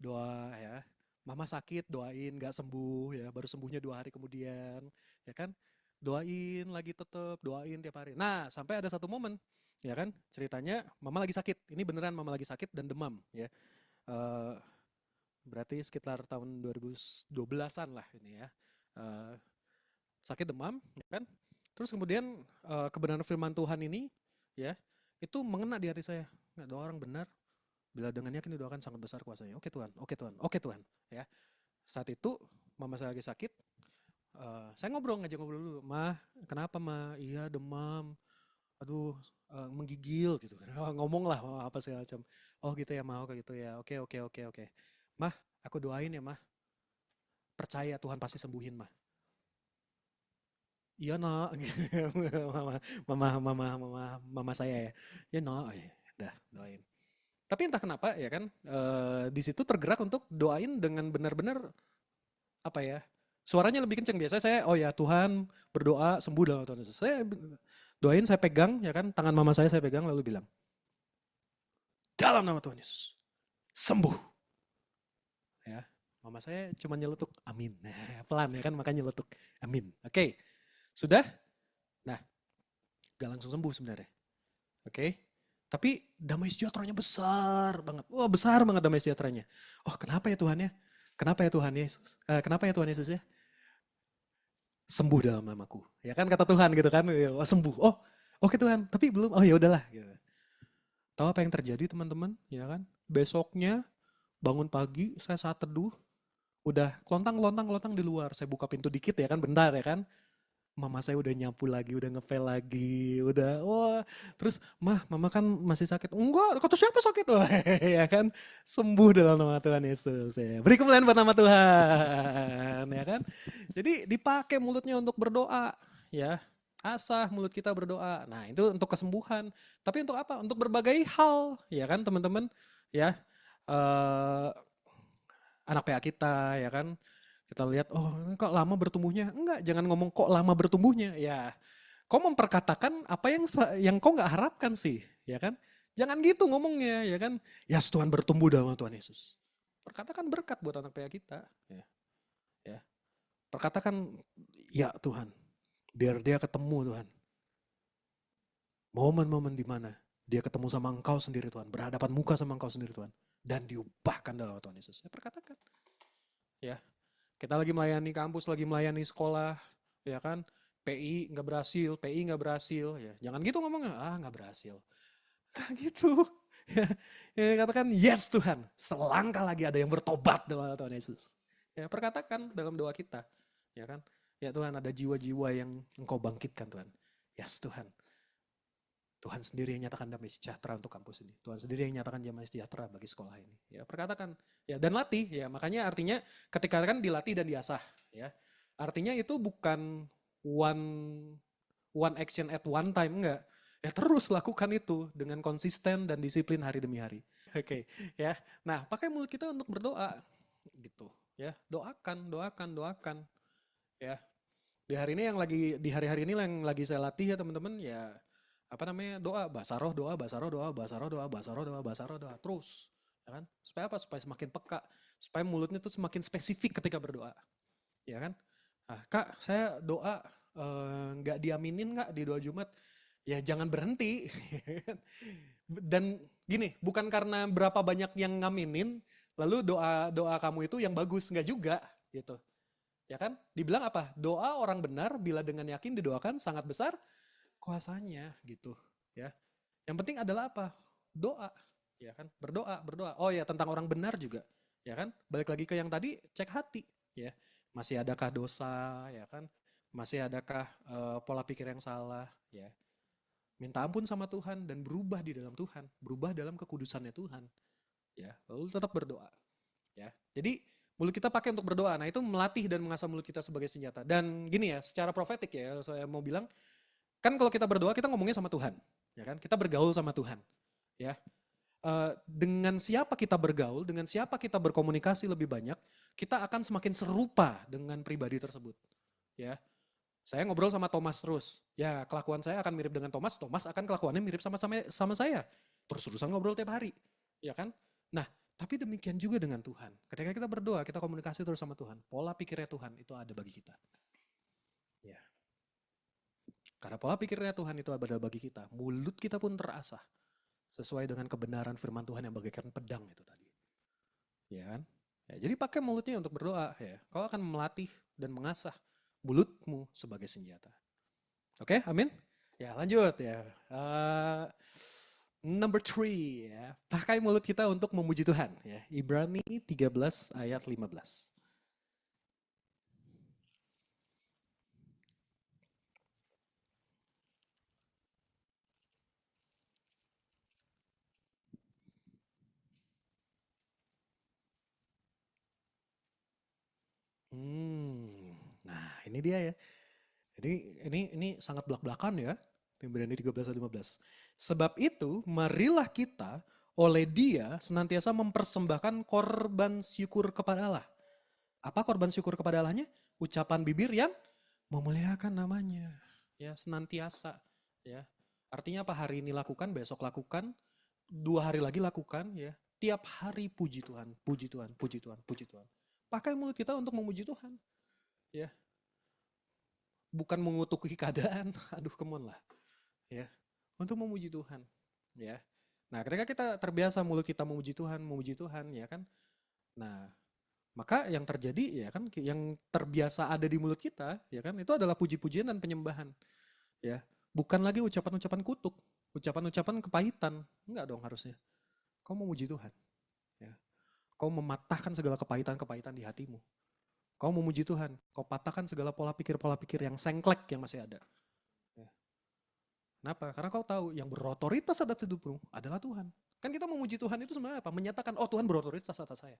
Doa ya. Mama sakit, doain gak sembuh ya, baru sembuhnya 2 hari kemudian, ya kan? Doain lagi tetap, doain tiap hari. Nah, sampai ada satu momen, ya kan? Ceritanya mama lagi sakit. Ini beneran mama lagi sakit dan demam, ya. Uh, Berarti sekitar tahun 2012-an lah ini ya. Uh, Sakit demam, ya kan? Terus kemudian kebenaran firman Tuhan ini, ya, itu mengena di hati saya. Nggak ada orang benar, bila dengan yakin didoakan sangat besar kuasanya. Oke Tuhan, oke Tuhan, oke Tuhan. Ya, saat itu mama saya lagi sakit. Saya ngajak ngobrol dulu. Mah, kenapa mah? Iya demam. Aduh, menggigil gitu kan. Ngomong lah apa segala macam. Oh gitu ya mah, kayak gitu ya. Oke oke oke oke. Mah, aku doain ya mah. Percaya Tuhan pasti sembuhin mah. Iya nak, mama, mama saya ya. Ya nak, dah doain. Tapi entah kenapa ya kan, di situ tergerak untuk doain dengan benar-benar apa ya, suaranya lebih kenceng. Biasanya saya, oh ya Tuhan berdoa sembuh dalam Tuhan Yesus. Saya doain, saya pegang ya kan, tangan mama saya pegang lalu bilang, dalam nama Tuhan Yesus, sembuh. Ya, mama saya cuma nyeletuk, amin. Nah, pelan ya kan, makanya nyeletuk, amin. Oke, sudah? Nah, gak langsung sembuh sebenarnya. Oke, tapi damai sejahteranya besar banget. Wah besar banget damai sejahteranya. Oh kenapa ya Tuhan ya? Kenapa ya Tuhan Yesus? Kenapa ya Tuhan Yesus ya? Sembuh dalam namaku. Ya kan kata Tuhan gitu kan. Oh sembuh. Oh oke Tuhan. Tapi belum. Oh ya udahlah. Gitu. Tahu apa yang terjadi teman-teman? Ya kan. Besoknya bangun pagi saya saat teduh. Udah lontang di luar. Saya buka pintu dikit ya kan. Bentar ya kan. Mama saya udah nyapu lagi, udah ngepel lagi, udah wah. Terus, mama kan masih sakit. Enggak, kata siapa sakit? Wah, ya kan sembuh dalam nama Tuhan Yesus. Ya. Beri kemuliaan buat nama Tuhan, ya kan? Jadi dipakai mulutnya untuk berdoa, ya. Asah mulut kita berdoa. Nah, itu untuk kesembuhan. Tapi untuk apa? Untuk berbagai hal, ya kan, teman-teman? Ya. Eh, anak PA kita, ya kan? Kita lihat, oh kok lama bertumbuhnya? Enggak, jangan ngomong kok lama bertumbuhnya. Ya, kau memperkatakan apa yang kau nggak harapkan sih, ya kan? Jangan gitu ngomongnya, ya kan? Ya Tuhan bertumbuh dalam Tuhan Yesus. Perkatakan berkat buat anak PA kita. Ya, ya. Perkatakan, ya Tuhan, biar dia ketemu Tuhan. Momen-momen di mana dia ketemu sama Engkau sendiri Tuhan, berhadapan muka sama Engkau sendiri Tuhan, dan diubahkan dalam Tuhan Yesus. Ya perkatakan. Ya, kita lagi melayani kampus, lagi melayani sekolah, ya kan? PI nggak berhasil, ya. Jangan gitu ngomongnya, nggak berhasil. Nah, gitu. Ya, katakan yes Tuhan, selangkah lagi ada yang bertobat dalam Tuhan Yesus. Ya, perkatakan dalam doa kita, ya kan? Ya Tuhan, ada jiwa-jiwa yang Engkau bangkitkan Tuhan. Yes Tuhan. Tuhan sendiri yang nyatakan damai sejahtera untuk kampus ini. Tuhan sendiri yang nyatakan damai sejahtera bagi sekolah ini. Ya, perkatakan. Ya, dan latih. Ya, makanya artinya ketika kan dilatih dan diasah. Ya, artinya itu bukan one action at one time, enggak. Ya terus lakukan itu dengan konsisten dan disiplin hari demi hari. Oke, ya. Nah, pakai mulut kita untuk berdoa gitu, ya. Doakan. Ya. Di hari-hari ini yang lagi saya latih ya, teman-teman, ya apa namanya, bahasa roh doa terus, ya kan? Supaya apa? Supaya semakin peka, supaya mulutnya tuh semakin spesifik ketika berdoa, ya kan? Nah, Kak, saya doa nggak diaminin nggak di doa Jumat? Ya jangan berhenti. Dan gini, bukan karena berapa banyak yang ngaminin, lalu doa kamu itu yang bagus, nggak juga, gitu. Ya kan? Dibilang apa? Doa orang benar bila dengan yakin didoakan sangat besar kuasanya gitu, ya. Yang penting adalah apa? Doa, ya kan? Berdoa. Oh ya, tentang orang benar juga, ya kan? Balik lagi ke yang tadi, cek hati, ya. Masih adakah dosa, ya kan? Masih adakah pola pikir yang salah, ya. Minta ampun sama Tuhan dan berubah di dalam Tuhan, berubah dalam kekudusannya Tuhan, ya. Lalu tetap berdoa, ya. Jadi mulut kita pakai untuk berdoa. Nah, itu melatih dan mengasah mulut kita sebagai senjata. Dan gini ya, secara profetik ya, saya mau bilang, kan kalau kita berdoa kita ngomongnya sama Tuhan, ya kan? Kita bergaul sama Tuhan, ya. Dengan siapa kita bergaul, dengan siapa kita berkomunikasi lebih banyak, kita akan semakin serupa dengan pribadi tersebut, ya. Saya ngobrol sama Thomas terus, ya kelakuan saya akan mirip dengan Thomas, Thomas akan kelakuannya mirip sama saya, terus-terusan ngobrol tiap hari, ya kan? Nah, tapi demikian juga dengan Tuhan. Ketika kita berdoa, kita komunikasi terus sama Tuhan, pola pikirnya Tuhan itu ada bagi kita. Ya. Karena pola pikirnya Tuhan itu ada bagi kita, mulut kita pun terasah sesuai dengan kebenaran firman Tuhan yang bagaikan pedang itu tadi. Ya kan? Ya, jadi pakai mulutnya untuk berdoa, ya. Kau akan melatih dan mengasah mulutmu sebagai senjata. Oke, amin. Ya lanjut ya. Number three ya. Pakai mulut kita untuk memuji Tuhan ya. Ibrani 13 ayat 15. Nah ini dia ya. Jadi ini sangat belak-belakan ya. Ibrani 13 ayat 15. Sebab itu marilah kita oleh Dia senantiasa mempersembahkan korban syukur kepada Allah. Apa korban syukur kepada Allahnya? Ucapan bibir yang memuliakan namanya. Ya, senantiasa. Ya. Artinya apa? Hari ini lakukan, besok lakukan, 2 hari lagi lakukan. Ya. Tiap hari puji Tuhan, puji Tuhan, puji Tuhan, puji Tuhan. Pakai mulut kita untuk memuji Tuhan. Ya. Bukan mengutuki keadaan. Aduh, come on lah. Ya. Untuk memuji Tuhan. Ya. Nah, ketika kita terbiasa mulut kita memuji Tuhan, ya kan? Nah, maka yang terjadi ya kan yang terbiasa ada di mulut kita ya kan itu adalah puji-pujian dan penyembahan. Ya. Bukan lagi ucapan-ucapan kutuk, ucapan-ucapan kepahitan. Enggak dong harusnya. Kau memuji Tuhan. Ya. Kau mematahkan segala kepahitan-kepahitan di hatimu. Kau memuji Tuhan. Kau patahkan segala pola pikir yang sengklek yang masih ada. Ya. Kenapa? Karena kau tahu yang berotoritas atas hidupmu adalah Tuhan. Kan kita memuji Tuhan itu sebenarnya apa? Menyatakan, oh Tuhan berotoritas atas saya.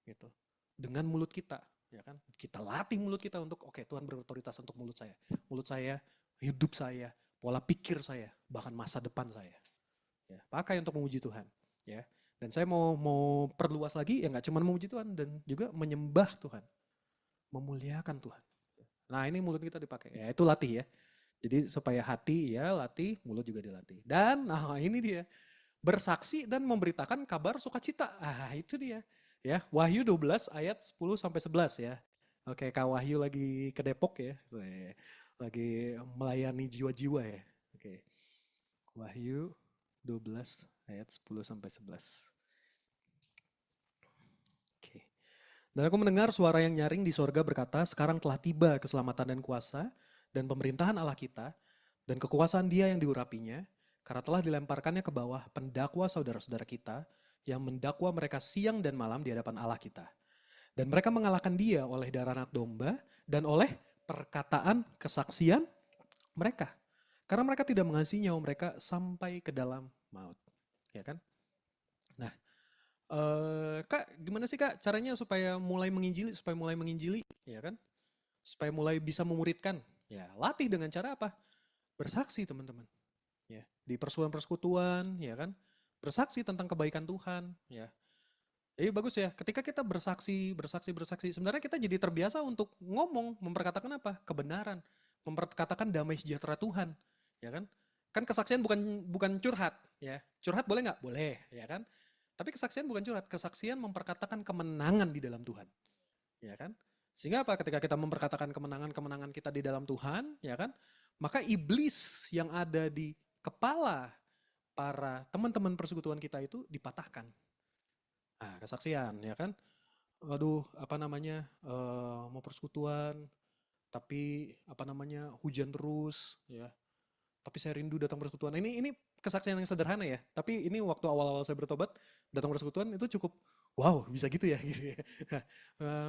Gitu. Dengan mulut kita, ya kan? Kita latih mulut kita untuk oke, Tuhan berotoritas untuk mulut saya. Mulut saya, hidup saya, pola pikir saya, bahkan masa depan saya. Ya, pakai untuk memuji Tuhan, ya. Dan saya mau perluas lagi ya nggak cuma memuji Tuhan dan juga menyembah Tuhan. Memuliakan Tuhan. Nah, ini mulut kita dipakai. Ya, itu latih ya. Jadi supaya hati ya latih, mulut juga dilatih. Dan nah ini dia. Bersaksi dan memberitakan kabar sukacita. Ah, itu dia. Ya, Wahyu 12 ayat 10 sampai 11 ya. Oke, Kak Wahyu lagi ke Depok ya. Lagi melayani jiwa-jiwa ya. Oke. Wahyu 12 ayat 10 sampai 11. Oke. Dan aku mendengar suara yang nyaring di sorga berkata, sekarang telah tiba keselamatan dan kuasa dan pemerintahan Allah kita dan kekuasaan Dia yang diurapinya, karena telah dilemparkannya ke bawah pendakwa saudara-saudara kita yang mendakwa mereka siang dan malam di hadapan Allah kita. Dan mereka mengalahkan Dia oleh darah anak domba dan oleh perkataan kesaksian mereka. Karena mereka tidak mengasihi nyawa mereka sampai ke dalam maut. Ya kan? Nah, Kak, gimana sih Kak caranya supaya mulai menginjili, ya kan? Supaya mulai bisa memuridkan. Ya, latih dengan cara apa? Bersaksi, teman-teman. Ya, di persekutuan-persekutuan, ya kan? Bersaksi tentang kebaikan Tuhan, ya. Jadi bagus ya, ketika kita bersaksi, sebenarnya kita jadi terbiasa untuk ngomong, memperkatakan apa? Kebenaran, memperkatakan damai sejahtera Tuhan, ya kan? Kan kesaksian bukan bukan curhat, ya. Curhat boleh nggak? Boleh, ya kan? Tapi kesaksian bukan curhat, kesaksian memperkatakan kemenangan di dalam Tuhan, ya kan? Sehingga apa? Ketika kita memperkatakan kemenangan-kemenangan kita di dalam Tuhan, ya kan? Maka iblis yang ada di kepala para teman-teman persekutuan kita itu dipatahkan. Nah, kesaksian, ya kan? Aduh, apa namanya? Mau persekutuan, tapi apa namanya? Hujan terus, ya. Tapi saya rindu datang persekutuan. Ini kesaksian yang sederhana ya. Tapi ini waktu awal-awal saya bertobat datang persekutuan itu cukup wow, bisa gitu ya gitu ya.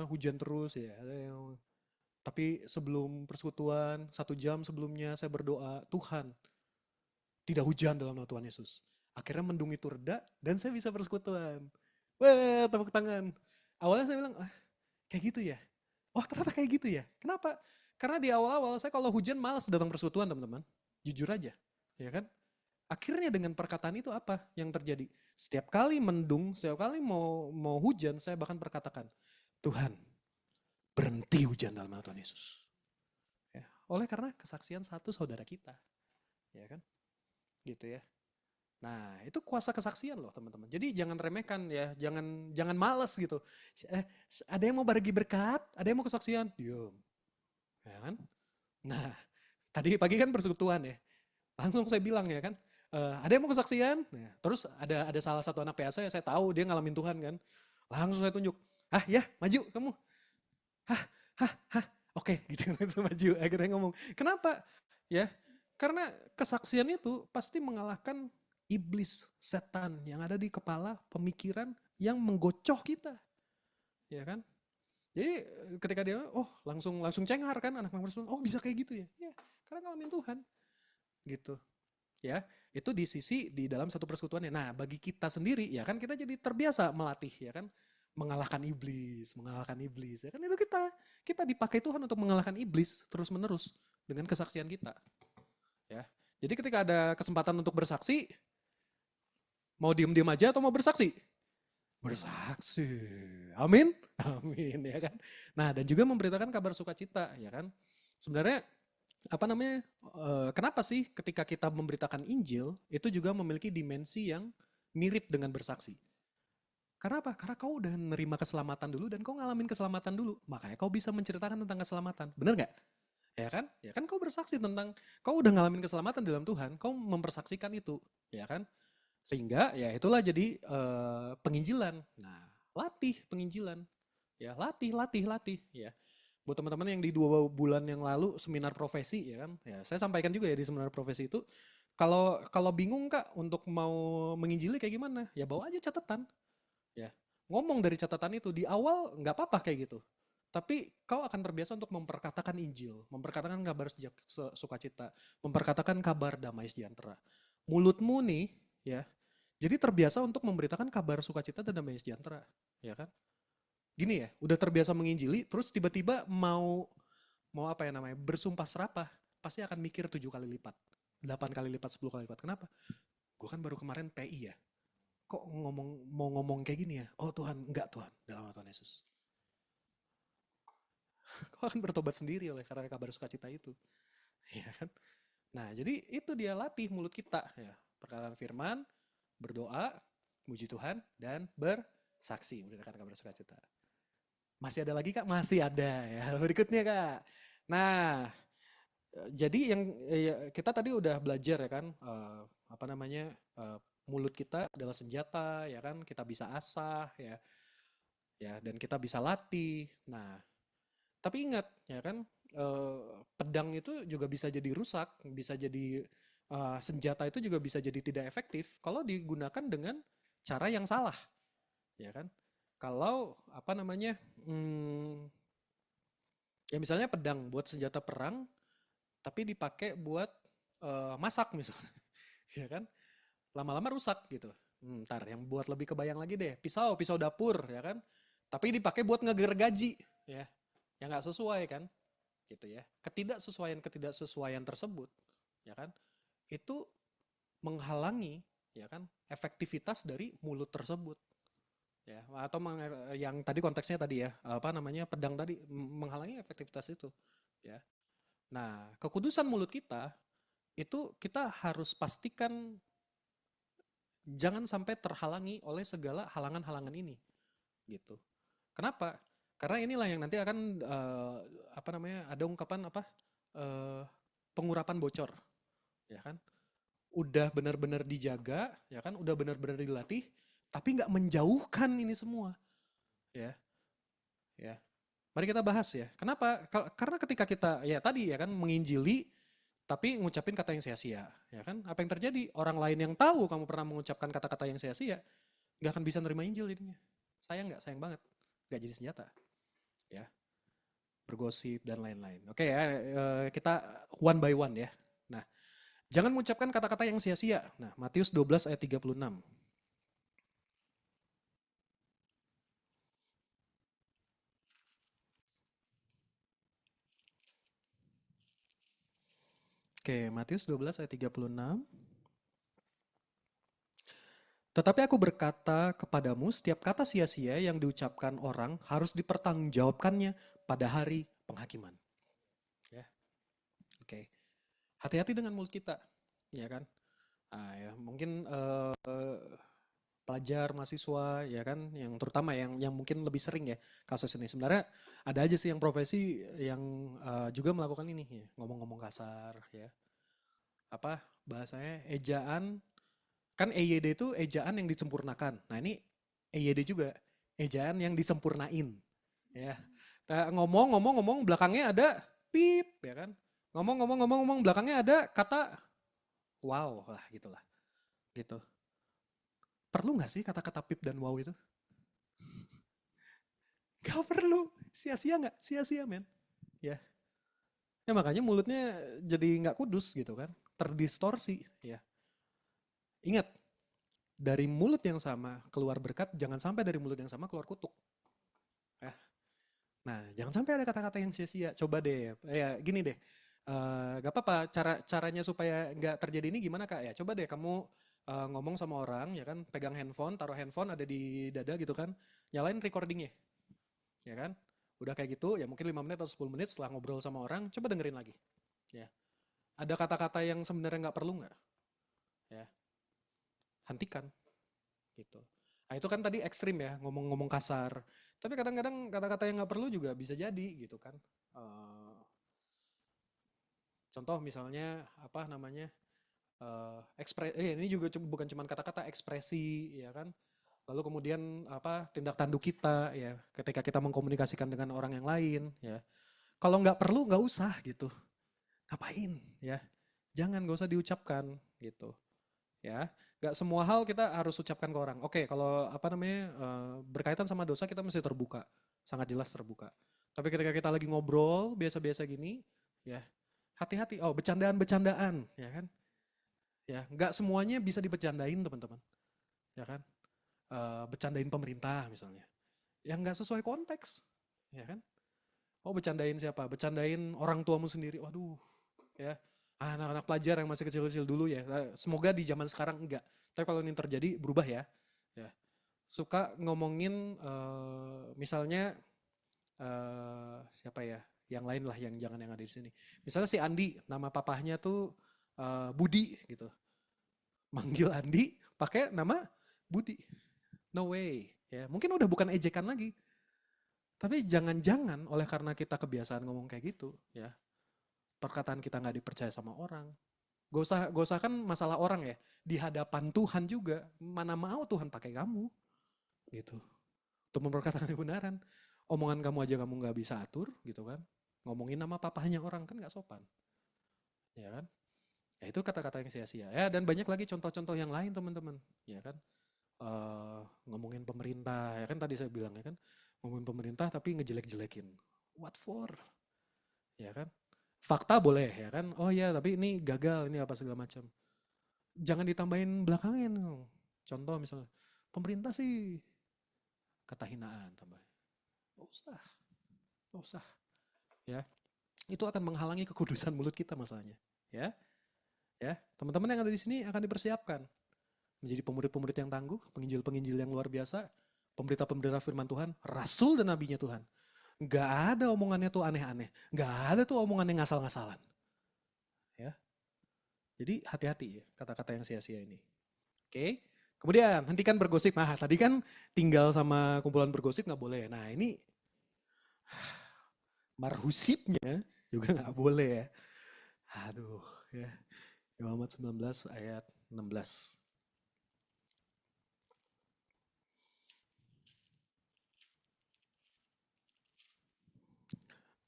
Hujan terus ya. Tapi sebelum persekutuan 1 jam sebelumnya saya berdoa, Tuhan, tidak hujan dalam nama Tuhan Yesus. Akhirnya mendung itu reda dan saya bisa persekutuan. Wah, tepuk tangan. Awalnya saya bilang, ah, kayak gitu ya. Oh, ternyata kayak gitu ya. Kenapa? Karena di awal-awal saya kalau hujan malas datang persekutuan, teman-teman. Jujur aja, ya kan? Akhirnya dengan perkataan itu apa yang terjadi? Setiap kali mendung, setiap kali mau hujan, saya bahkan berkatakan, Tuhan, berhenti hujan dalam nama Tuhan Yesus. Ya. Oleh karena kesaksian satu saudara kita, ya kan? Gitu ya. Nah, itu kuasa kesaksian loh, teman-teman. Jadi jangan remehkan ya, jangan males gitu. Eh, ada yang mau bagi berkat, ada yang mau kesaksian, diam. Ya kan? Nah, tadi pagi kan persekutuan ya. Langsung saya bilang ya kan, ada yang mau kesaksian? Nah, terus ada salah satu anak PA saya tahu dia ngalamin Tuhan kan. Langsung saya tunjuk. Ah ya, maju kamu. Hah, hah, oke, gitu langsung maju. Akhirnya ngomong, kenapa? Ya, karena kesaksian itu pasti mengalahkan iblis, setan yang ada di kepala, pemikiran yang menggocoh kita, ya kan? Jadi ketika dia, langsung cengar kan anak-anak Rasul, oh bisa kayak gitu ya? Ya, karena ngalamin Tuhan, gitu. Ya, itu di dalam satu persekutuannya. Nah, bagi kita sendiri, ya kan kita jadi terbiasa melatih, ya kan? Mengalahkan iblis, ya kan itu kita dipakai Tuhan untuk mengalahkan iblis terus menerus dengan kesaksian kita, ya. Jadi ketika ada kesempatan untuk bersaksi, mau diem-diem aja atau mau bersaksi? Bersaksi. Amin. Amin, ya kan. Nah, dan juga memberitakan kabar sukacita, ya kan. Sebenarnya kenapa sih ketika kita memberitakan Injil itu juga memiliki dimensi yang mirip dengan bersaksi? Karena apa? Karena kau udah menerima keselamatan dulu dan kau ngalamin keselamatan dulu. Makanya kau bisa menceritakan tentang keselamatan. Bener nggak? Ya kan? Ya kan kau bersaksi tentang, kau udah ngalamin keselamatan dalam Tuhan, kau mempersaksikan itu. Ya kan? Sehingga ya itulah jadi penginjilan. Nah, latih penginjilan. Ya, latih. Ya. Buat teman-teman yang di 2 bulan yang lalu seminar profesi, ya kan? Ya, saya sampaikan juga ya di seminar profesi itu, kalau bingung Kak untuk mau menginjili kayak gimana? Ya bawa aja catatan. Ya. Ngomong dari catatan itu di awal nggak apa-apa kayak gitu. Tapi kau akan terbiasa untuk memperkatakan Injil, memperkatakan kabar sukacita, memperkatakan kabar damai sejahtera. Mulutmu nih, ya, jadi terbiasa untuk memberitakan kabar sukacita dan damai sejahtera, ya kan? Gini ya, udah terbiasa menginjili, terus tiba-tiba mau apa ya namanya, bersumpah serapah, pasti akan mikir 7 kali lipat, 8 kali lipat, 10 kali lipat. Kenapa? Gue kan baru kemarin PI ya, kok mau ngomong kayak gini ya? Oh Tuhan, enggak Tuhan, dalam nama Tuhan Yesus. Kau akan bertobat sendiri oleh karena kabar sukacita itu, ya kan? Nah, jadi itu dia latih mulut kita, ya. Perkataan firman, berdoa, muji Tuhan, dan bersaksi memberitakan kabar sukacita. Masih ada lagi Kak? Masih ada ya. Berikutnya Kak. Nah, jadi yang kita tadi udah belajar ya kan, mulut kita adalah senjata ya kan, kita bisa asah ya dan kita bisa latih. Nah, tapi ingat ya kan, pedang itu juga bisa jadi rusak, bisa jadi senjata itu juga bisa jadi tidak efektif kalau digunakan dengan cara yang salah, ya kan? Kalau ya misalnya pedang buat senjata perang, tapi dipakai buat masak misalnya, ya kan? Lama-lama rusak gitu. Ntar yang buat lebih kebayang lagi deh, pisau dapur, ya kan? Tapi dipakai buat ngegergaji, ya, yang nggak sesuai kan, gitu ya. Ketidaksesuaian tersebut, ya kan? Itu menghalangi, ya kan, efektivitas dari mulut tersebut. Ya, atau yang tadi konteksnya tadi ya, pedang tadi menghalangi efektivitas itu, ya. Nah, kekudusan mulut kita itu kita harus pastikan jangan sampai terhalangi oleh segala halangan-halangan ini, gitu. Kenapa? Karena inilah yang nanti akan ada ungkapan pengurapan bocor, ya kan? Udah benar-benar dijaga, ya kan? Udah benar-benar dilatih, tapi nggak menjauhkan ini semua, ya. Ya. Mari kita bahas ya. Kenapa? Karena ketika kita ya tadi ya kan menginjili tapi ngucapin kata yang sia-sia, ya kan? Apa yang terjadi? Orang lain yang tahu kamu pernah mengucapkan kata-kata yang sia-sia, nggak akan bisa nerima Injil jadinya. Sayang nggak? Sayang banget. Nggak jadi senjata. Ya. Bergosip dan lain-lain. Oke ya, kita one by one ya. Nah, jangan mengucapkan kata-kata yang sia-sia. Nah, Matius 12 ayat 36. Oke, Matius 12 ayat 36. Tetapi aku berkata kepadamu, setiap kata sia-sia yang diucapkan orang harus dipertanggungjawabkannya pada hari penghakiman. Ya, oke. Hati-hati dengan mulut kita, ya kan? Ya, mungkin pelajar, mahasiswa, ya kan, yang terutama yang mungkin lebih sering ya kasus ini. Sebenarnya ada aja sih yang profesi yang juga melakukan ini, ya, ngomong-ngomong kasar, ya. Bahasanya ejaan. Kan EYD itu ejaan yang disempurnakan. Nah ini EYD juga, ejaan yang disempurnain. Ya. Nah, ngomong belakangnya ada pip, ya kan. Ngomong belakangnya ada kata wow, lah gitulah. gitu. Perlu nggak sih kata-kata pip dan wow itu? Gak perlu. Sia-sia nggak? Sia-sia men. Ya. Ya makanya mulutnya jadi nggak kudus gitu kan. Terdistorsi. Ya. Ingat, dari mulut yang sama keluar berkat, jangan sampai dari mulut yang sama keluar kutuk. Ya. Nah, jangan sampai ada kata-kata yang sia-sia. Coba deh, ya gini deh. Gak apa-apa, caranya supaya nggak terjadi ini gimana kak ya? Coba deh kamu ngomong sama orang, ya kan, pegang handphone, taruh handphone ada di dada gitu kan, nyalain recordingnya, ya kan? Udah kayak gitu, ya mungkin 5 menit atau 10 menit setelah ngobrol sama orang, coba dengerin lagi. Ya. Ada kata-kata yang sebenarnya nggak perlu nggak? Ya, hentikan gitu. Nah itu kan tadi ekstrim ya, ngomong-ngomong kasar. Tapi kadang-kadang kata-kata yang nggak perlu juga bisa jadi gitu kan. Eh, Contoh misalnya apa namanya, ini juga bukan cuma kata-kata, ekspresi ya kan. Lalu kemudian apa tindak tanduk kita ya ketika kita mengkomunikasikan dengan orang yang lain ya. Kalau nggak perlu nggak usah gitu. Ngapain ya? Jangan, nggak usah diucapkan gitu ya. Nggak semua hal kita harus ucapkan ke orang. Oke, kalau apa namanya berkaitan sama dosa kita mesti terbuka, sangat jelas terbuka. Tapi ketika kita lagi ngobrol biasa-biasa gini, ya hati-hati. Oh, bercandaan-bercandaan, ya kan? Ya, nggak semuanya bisa dibercandain teman-teman, ya kan? Bercandain pemerintah misalnya, yang nggak sesuai konteks, ya kan? Oh, bercandain siapa? Bercandain orang tuamu sendiri. Waduh, ya. Anak-anak pelajar yang masih kecil-kecil dulu ya. Semoga di zaman sekarang enggak. Tapi kalau ini terjadi berubah ya. Ya. Suka ngomongin misalnya siapa ya? Yang lain lah yang jangan yang ada di sini. Misalnya si Andi, nama papahnya tuh Budi gitu. Manggil Andi pakai nama Budi. No way. Ya, mungkin udah bukan ejekan lagi. Tapi jangan-jangan oleh karena kita kebiasaan ngomong kayak gitu, ya perkataan kita nggak dipercaya sama orang. Gak usah kan masalah orang ya. Di hadapan Tuhan juga, mana mau Tuhan pakai kamu gitu. Untuk memperkatakan kebenaran. Omongan kamu aja kamu nggak bisa atur gitu kan. Ngomongin nama papahnya orang kan nggak sopan. Ya kan? Ya itu kata-kata yang sia-sia. Ya dan banyak lagi contoh-contoh yang lain teman-teman. Ya kan? Ngomongin pemerintah ya kan tadi saya bilang ya kan. Ngomongin pemerintah tapi ngejelek-jelekin. What for? Ya kan? Fakta boleh ya kan? Oh ya tapi ini gagal ini apa segala macam. Jangan ditambahin belakangin. Contoh misalnya, pemerintah sih kata hinaan tambah. Gak usah, gak usah. Ya, itu akan menghalangi kekudusan mulut kita masalahnya. Ya, ya. Teman-teman yang ada di sini akan dipersiapkan menjadi pemurid-pemurid yang tangguh, penginjil-penginjil yang luar biasa, pemberita-pemberita firman Tuhan, rasul dan nabinya Tuhan. Gak ada omongannya tuh aneh-aneh. Gak ada tuh omongan yang ngasal-ngasalan. Ya, jadi hati-hati ya kata-kata yang sia-sia ini. Oke. Kemudian hentikan bergosip. Nah tadi kan tinggal sama kumpulan bergosip nggak boleh. Nah ini marhusipnya juga nggak boleh ya. Aduh ya. Muhammad 19 ayat 16.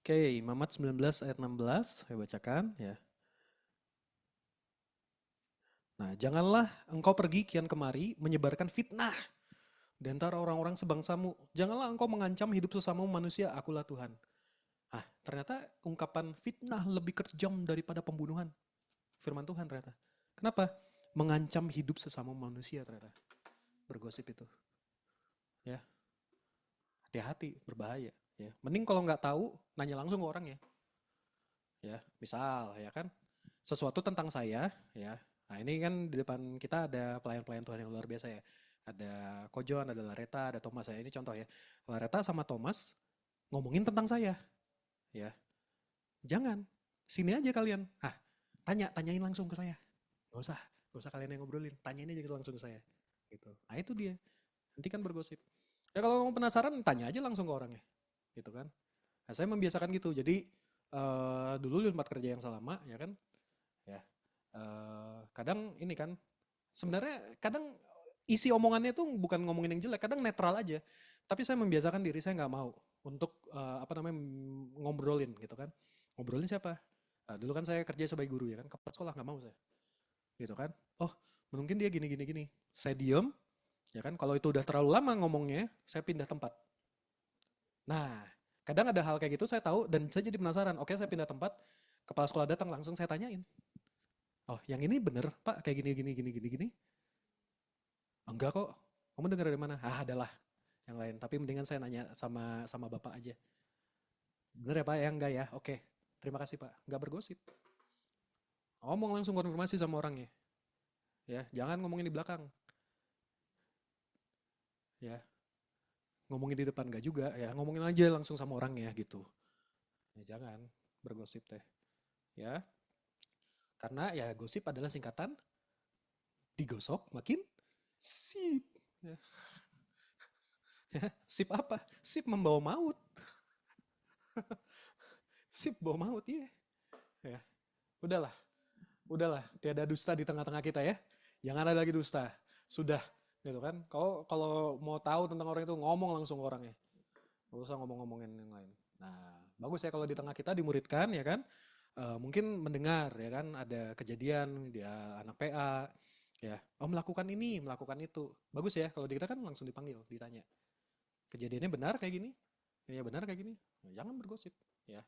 Oke, Muhammad 19 ayat 16 saya bacakan ya. Nah, janganlah engkau pergi kian kemari menyebarkan fitnah di antara orang-orang sebangsamu. Janganlah engkau mengancam hidup sesamamu manusia, akulah Tuhan. Ah, ternyata ungkapan fitnah lebih kejam daripada pembunuhan. Firman Tuhan ternyata. Kenapa? Mengancam hidup sesama manusia ternyata. Bergosip itu. Ya, hati-hati, berbahaya. Ya, mending kalau nggak tahu, nanya langsung ke orang ya. Ya, misal ya kan, sesuatu tentang saya, ya. Nah ini kan di depan kita ada pelayan-pelayan Tuhan yang luar biasa ya. Ada Kojon, ada Lareta, ada Thomas ya. Ini contoh ya. Lareta sama Thomas ngomongin tentang saya, ya. Jangan, sini aja kalian. Ah, tanyain langsung ke saya. Gak usah kalian yang ngobrolin, tanyain aja gitu langsung ke saya. Gitu. Nah itu dia, nanti kan bergosip. Ya kalau kamu penasaran, tanya aja langsung ke orangnya. Gitu kan. Nah saya membiasakan gitu, jadi dulu di tempat kerja yang selama, ya kan. Ya, kadang ini kan, sebenarnya kadang isi omongannya tuh bukan ngomongin yang jelek, kadang netral aja. Tapi saya membiasakan diri saya nggak mau untuk apa namanya ngobrolin gitu kan. Ngobrolin siapa? Dulu kan saya kerja sebagai guru ya kan, kepala sekolah nggak mau saya gitu kan. Oh, Mungkin dia gini gini gini. Saya diem, ya kan? Kalau itu udah terlalu lama ngomongnya, saya pindah tempat. Nah, kadang ada hal kayak gitu saya tahu dan saya jadi penasaran. Oke, saya pindah tempat, kepala sekolah datang langsung saya tanyain. Oh, yang ini bener Pak, kayak gini gini gini gini gini. Enggak kok. Kamu dengar dari mana? Ah, adalah yang lain. Tapi mendingan saya nanya sama sama Bapak aja. Bener ya Pak? Ya enggak ya? Oke. Terima kasih Pak. Enggak bergosip. Ngomong langsung konfirmasi sama orangnya. Ya, jangan ngomongin di belakang. Ya, ngomongin di depan enggak juga. Ya, ngomongin aja langsung sama orangnya gitu. Ya, jangan bergosip teh. Ya, karena ya gosip adalah singkatan digosok makin sip. Ya, ya, sip apa? Sip membawa maut. Sip bawa maut ya. Ya, udahlah. Udahlah, tiada dusta di tengah-tengah kita ya. Jangan ada lagi dusta. Sudah, gitu kan. Kalau mau tahu tentang orang itu ngomong langsung ke orangnya. Gak usah ngomong-ngomongin yang lain. Nah, bagus ya kalau di tengah kita dimuridkan ya kan. Mungkin mendengar ya kan ada kejadian dia anak PA ya. Oh melakukan ini, melakukan itu. Bagus ya kalau di kita kan langsung dipanggil, ditanya. Kejadiannya benar kayak gini? Ya benar kayak gini. Nah, jangan bergosip ya.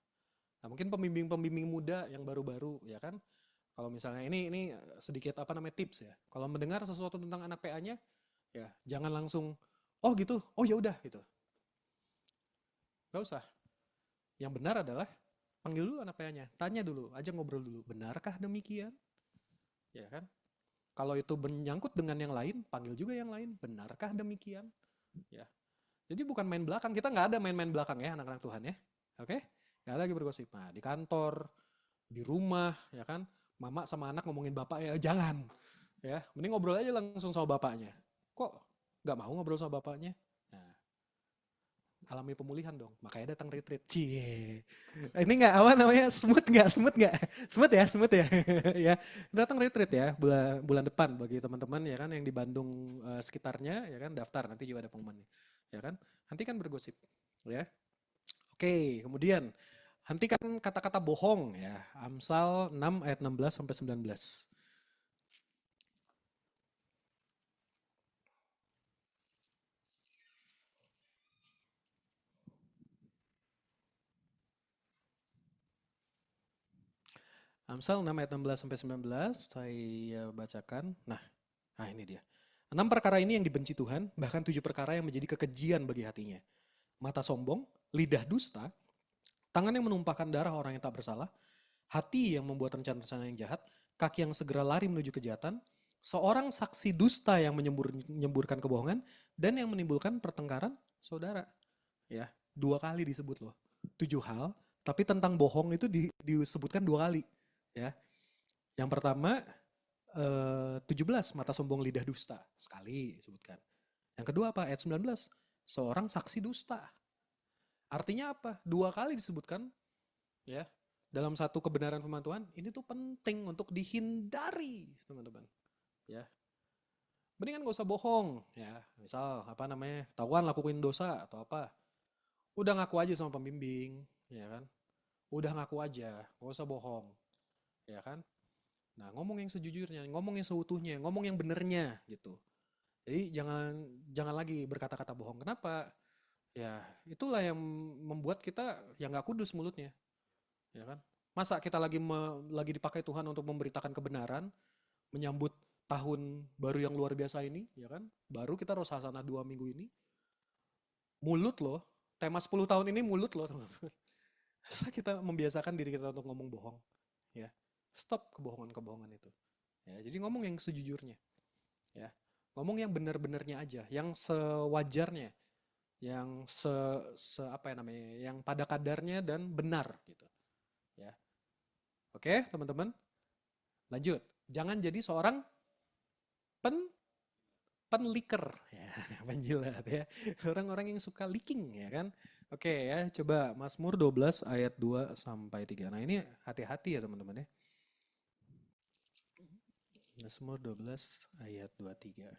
Nah, mungkin pembimbing-pembimbing muda yang baru-baru ya kan. Kalau misalnya ini sedikit apa namanya tips ya. Kalau mendengar sesuatu tentang anak PA-nya, ya jangan langsung oh gitu, oh ya udah gitu. Gak usah. Yang benar adalah panggil dulu anak PA-nya, tanya dulu, aja ngobrol dulu. Benarkah demikian? Ya kan? Kalau itu menyangkut dengan yang lain, panggil juga yang lain. Benarkah demikian? Ya. Jadi bukan main belakang. Kita nggak ada main-main belakang ya anak-anak Tuhan ya. Oke? Nggak ada lagi bergosip. Nah, di kantor, di rumah, ya kan? Mama sama anak ngomongin bapak ya, jangan. Ya, mending ngobrol aja langsung sama bapaknya. Kok nggak mau ngobrol sama bapaknya? Nah, alami pemulihan dong. Makanya datang retreat. Cie. Ini nggak apa namanya smooth nggak? Smooth nggak? Smooth ya, smooth ya. Ya, datang retreat ya bulan bulan depan bagi teman-teman ya kan yang di Bandung sekitarnya ya kan daftar nanti juga ada pengumumannya. Ya kan? Nanti kan bergosip. Ya. Oke, kemudian hentikan kata-kata bohong ya. Amsal 6 ayat 16 sampai 19. Amsal 6 ayat 16 sampai 19 saya bacakan. Nah ini dia. 6 perkara ini yang dibenci Tuhan, bahkan 7 perkara yang menjadi kekejian bagi hatinya. Mata sombong, lidah dusta, tangan yang menumpahkan darah orang yang tak bersalah, hati yang membuat rencana-rencana yang jahat, kaki yang segera lari menuju kejahatan, seorang saksi dusta yang menyemburkan kebohongan, dan yang menimbulkan pertengkaran saudara. Ya, 2 kali disebut loh. 7 hal, tapi tentang bohong itu disebutkan 2 kali. Ya, yang pertama 17 mata sombong lidah dusta sekali disebutkan. Yang kedua apa? Ayat 19 seorang saksi dusta. Artinya apa? 2 kali disebutkan ya dalam satu kebenaran firman Tuhan. Ini tuh penting untuk dihindari teman-teman. Ya, mendingan gak usah bohong ya. Misal apa namanya tahuan lakuin dosa atau apa. Udah ngaku aja sama pembimbing ya kan. Udah ngaku aja, gak usah bohong ya kan. Nah, ngomong yang sejujurnya, ngomong yang seutuhnya, ngomong yang benernya gitu. Jadi jangan jangan lagi berkata-kata bohong. Kenapa? Ya, itulah yang membuat kita yang nggak kudus mulutnya, ya kan? Masa kita lagi dipakai Tuhan untuk memberitakan kebenaran, menyambut tahun baru yang luar biasa ini, ya kan? Baru kita Rosh Hasanah 2 minggu ini, mulut loh, tema 10 tahun ini mulut loh, teman-teman. Masa kita membiasakan diri kita untuk ngomong bohong, ya? Stop kebohongan-kebohongan itu. Ya, jadi ngomong yang sejujurnya, ya. Ngomong yang benar-benarnya aja, yang sewajarnya, yang apa ya namanya, yang pada kadarnya dan benar gitu. Ya. Oke, teman-teman. Lanjut. Jangan jadi seorang pen penliker ya, penjilat ya. Orang-orang yang suka leaking ya kan. Oke ya, coba Mazmur 12 ayat 2 sampai 3. Nah, ini hati-hati ya teman-teman ya. Mazmur 12 ayat 23.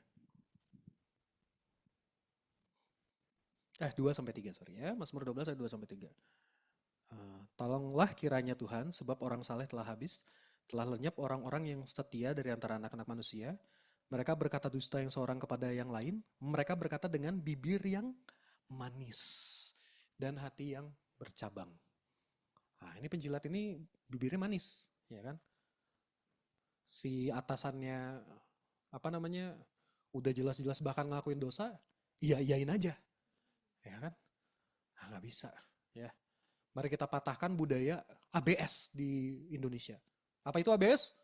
2 sampai 3 sorry ya. Mazmur 12 ayat 2 sampai 3. Tolonglah kiranya Tuhan sebab orang saleh telah habis, telah lenyap orang-orang yang setia dari antara anak-anak manusia. Mereka berkata dusta yang seorang kepada yang lain, mereka berkata dengan bibir yang manis dan hati yang bercabang. Nah, ini penjilat ini bibirnya manis, ya kan? Si atasannya apa namanya udah jelas-jelas bahkan ngelakuin dosa, iya-iyain aja, ya kan? Nah, nggak bisa, ya. Mari kita patahkan budaya ABS di Indonesia. Apa itu ABS?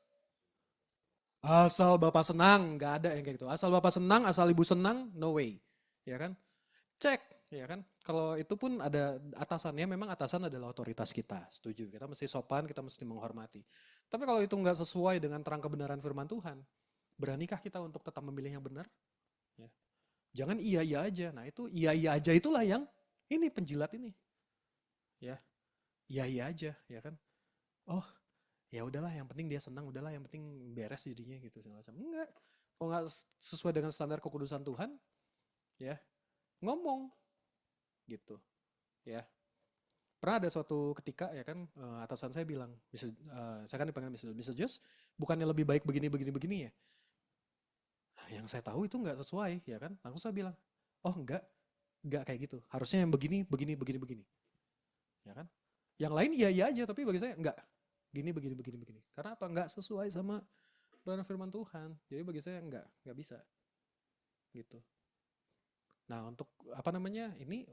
Asal Bapak senang, nggak ada yang kayak gitu. Asal Bapak senang, asal Ibu senang, no way. Ya kan? Cek, ya kan? Kalau itu pun ada atasannya, memang atasan adalah otoritas kita. Setuju, kita mesti sopan, kita mesti menghormati. Tapi kalau itu nggak sesuai dengan terang kebenaran firman Tuhan, beranikah kita untuk tetap memilih yang benar? Ya. Jangan iya-iya aja. Nah itu iya-iya aja itulah yang ini penjilat ini. Ya, iya-iya aja, ya kan? Oh, ya udahlah yang penting dia senang, udahlah yang penting beres jadinya gitu segala macam. Enggak. Kalau nggak sesuai dengan standar kekudusan Tuhan, ya ngomong gitu, ya. Pernah ada suatu ketika ya kan atasan saya bilang, saya kan dipanggil Mr. Josh, bukannya lebih baik begini begini begini ya? Nah, yang saya tahu itu nggak sesuai, ya kan? Langsung saya bilang, oh enggak kayak gitu. Harusnya yang begini begini begini begini, ya kan? Yang lain iya iya aja, tapi bagi saya enggak. Gini begini begini begini. Karena apa? Enggak sesuai sama firman Tuhan. Jadi bagi saya enggak bisa gitu. Nah, untuk apa namanya? Ini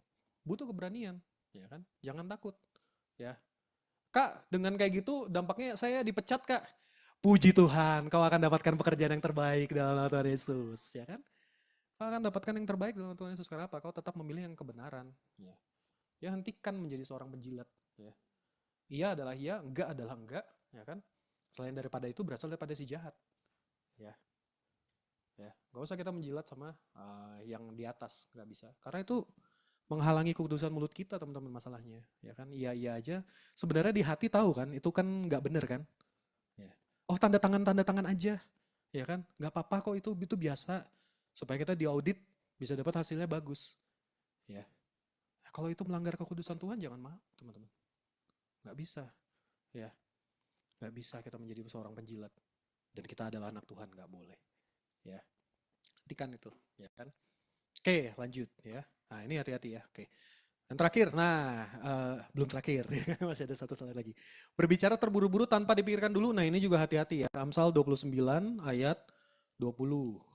butuh keberanian, ya kan? Jangan takut, ya. Kak, dengan kayak gitu dampaknya saya dipecat, Kak. Puji Tuhan, kau akan dapatkan pekerjaan yang terbaik dalam nama Tuhan Yesus, ya kan? Kau akan dapatkan yang terbaik dalam nama Tuhan Yesus. Karena apa? Kau tetap memilih yang kebenaran. Ya, ya hentikan menjadi seorang penjilat. Ya. Iya adalah iya, enggak adalah enggak, ya kan? Selain daripada itu berasal daripada si jahat, ya. Ya, nggak usah kita menjilat sama yang di atas, nggak bisa. Karena itu menghalangi kekudusan mulut kita, teman-teman, masalahnya, ya kan? Iya iya aja. Sebenarnya di hati tahu kan, itu kan nggak bener kan? Ya. Oh tanda tangan aja, ya kan? Nggak apa-apa kok itu biasa. Supaya kita diaudit bisa dapat hasilnya bagus, ya. Nah, kalau itu melanggar kekudusan Tuhan jangan mau, teman-teman. Nggak bisa, ya. Nggak bisa kita menjadi seorang penjilat dan kita adalah anak Tuhan, nggak boleh, ya. Hentikan itu, ya kan? Oke, lanjut ya. Nah, ini hati-hati ya. Oke. Dan terakhir, nah belum terakhir, masih ada satu slide lagi. Berbicara terburu-buru tanpa dipikirkan dulu, nah ini juga hati-hati ya. Amsal 29 ayat 20.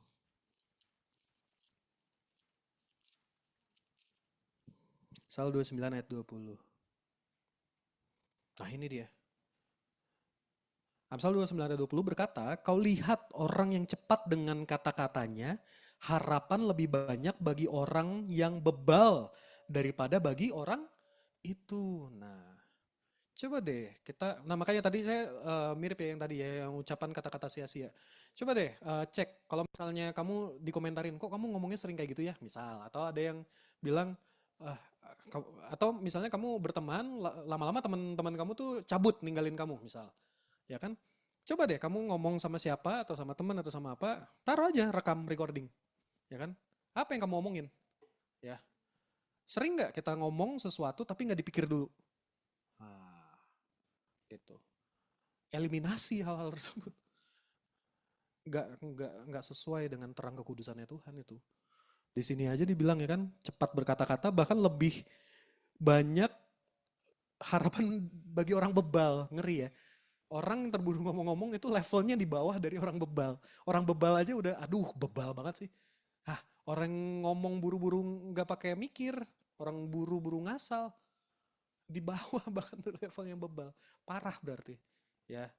Amsal 29 ayat 20. Nah ini dia. Amsal 29 ayat 20 berkata, kau lihat orang yang cepat dengan kata-katanya, harapan lebih banyak bagi orang yang bebal daripada bagi orang itu. Nah, coba deh kita, nah makanya tadi saya mirip ya yang tadi ya, yang ucapan kata-kata sia-sia. Coba deh cek, kalau misalnya kamu dikomentarin, kok kamu ngomongnya sering kayak gitu ya, misal. Atau ada yang bilang, "Ah, atau misalnya kamu berteman, lama-lama teman-teman kamu tuh cabut ninggalin kamu, misal. Ya kan? Coba deh kamu ngomong sama siapa atau sama teman atau sama apa, taruh aja rekam recording, ya kan? Apa yang kamu omongin? Ya, sering nggak kita ngomong sesuatu tapi nggak dipikir dulu? Nah, gitu. Eliminasi hal-hal tersebut. Nggak sesuai dengan terang kekudusannya Tuhan itu. Di sini aja dibilang ya kan, cepat berkata-kata bahkan lebih banyak harapan bagi orang bebal, ngeri ya. Orang yang terburu ngomong-ngomong itu levelnya di bawah dari orang bebal. Orang bebal aja udah, aduh bebal banget sih. Hah, orang ngomong buru-buru nggak pakai mikir, orang buru-buru ngasal, di bawah bahkan dari level yang bebal. Parah berarti, ya.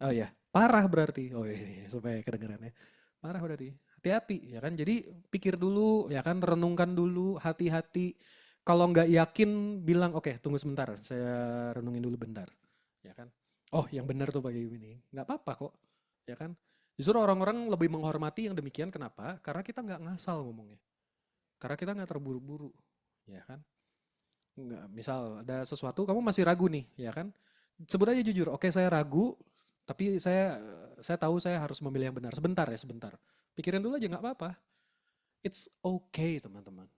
Oh ya, parah berarti. Oh iya, supaya kedengarannya. Parah berarti. Hati-hati, ya kan. Jadi pikir dulu, ya kan. Renungkan dulu, hati-hati. Kalau nggak yakin, bilang, oke, tunggu sebentar. Saya renungin dulu bentar, ya kan. Oh, yang benar tuh bagi ini. Nggak apa-apa kok, ya kan. Justru orang-orang lebih menghormati yang demikian. Kenapa? Karena kita nggak ngasal ngomongnya. Karena kita nggak terburu-buru, ya kan. Nggak, misal ada sesuatu, kamu masih ragu nih, ya kan. Sebut aja jujur, oke saya ragu, tapi saya tahu saya harus memilih yang benar. Sebentar ya, sebentar. Pikirin dulu aja nggak apa-apa. It's okay teman-teman.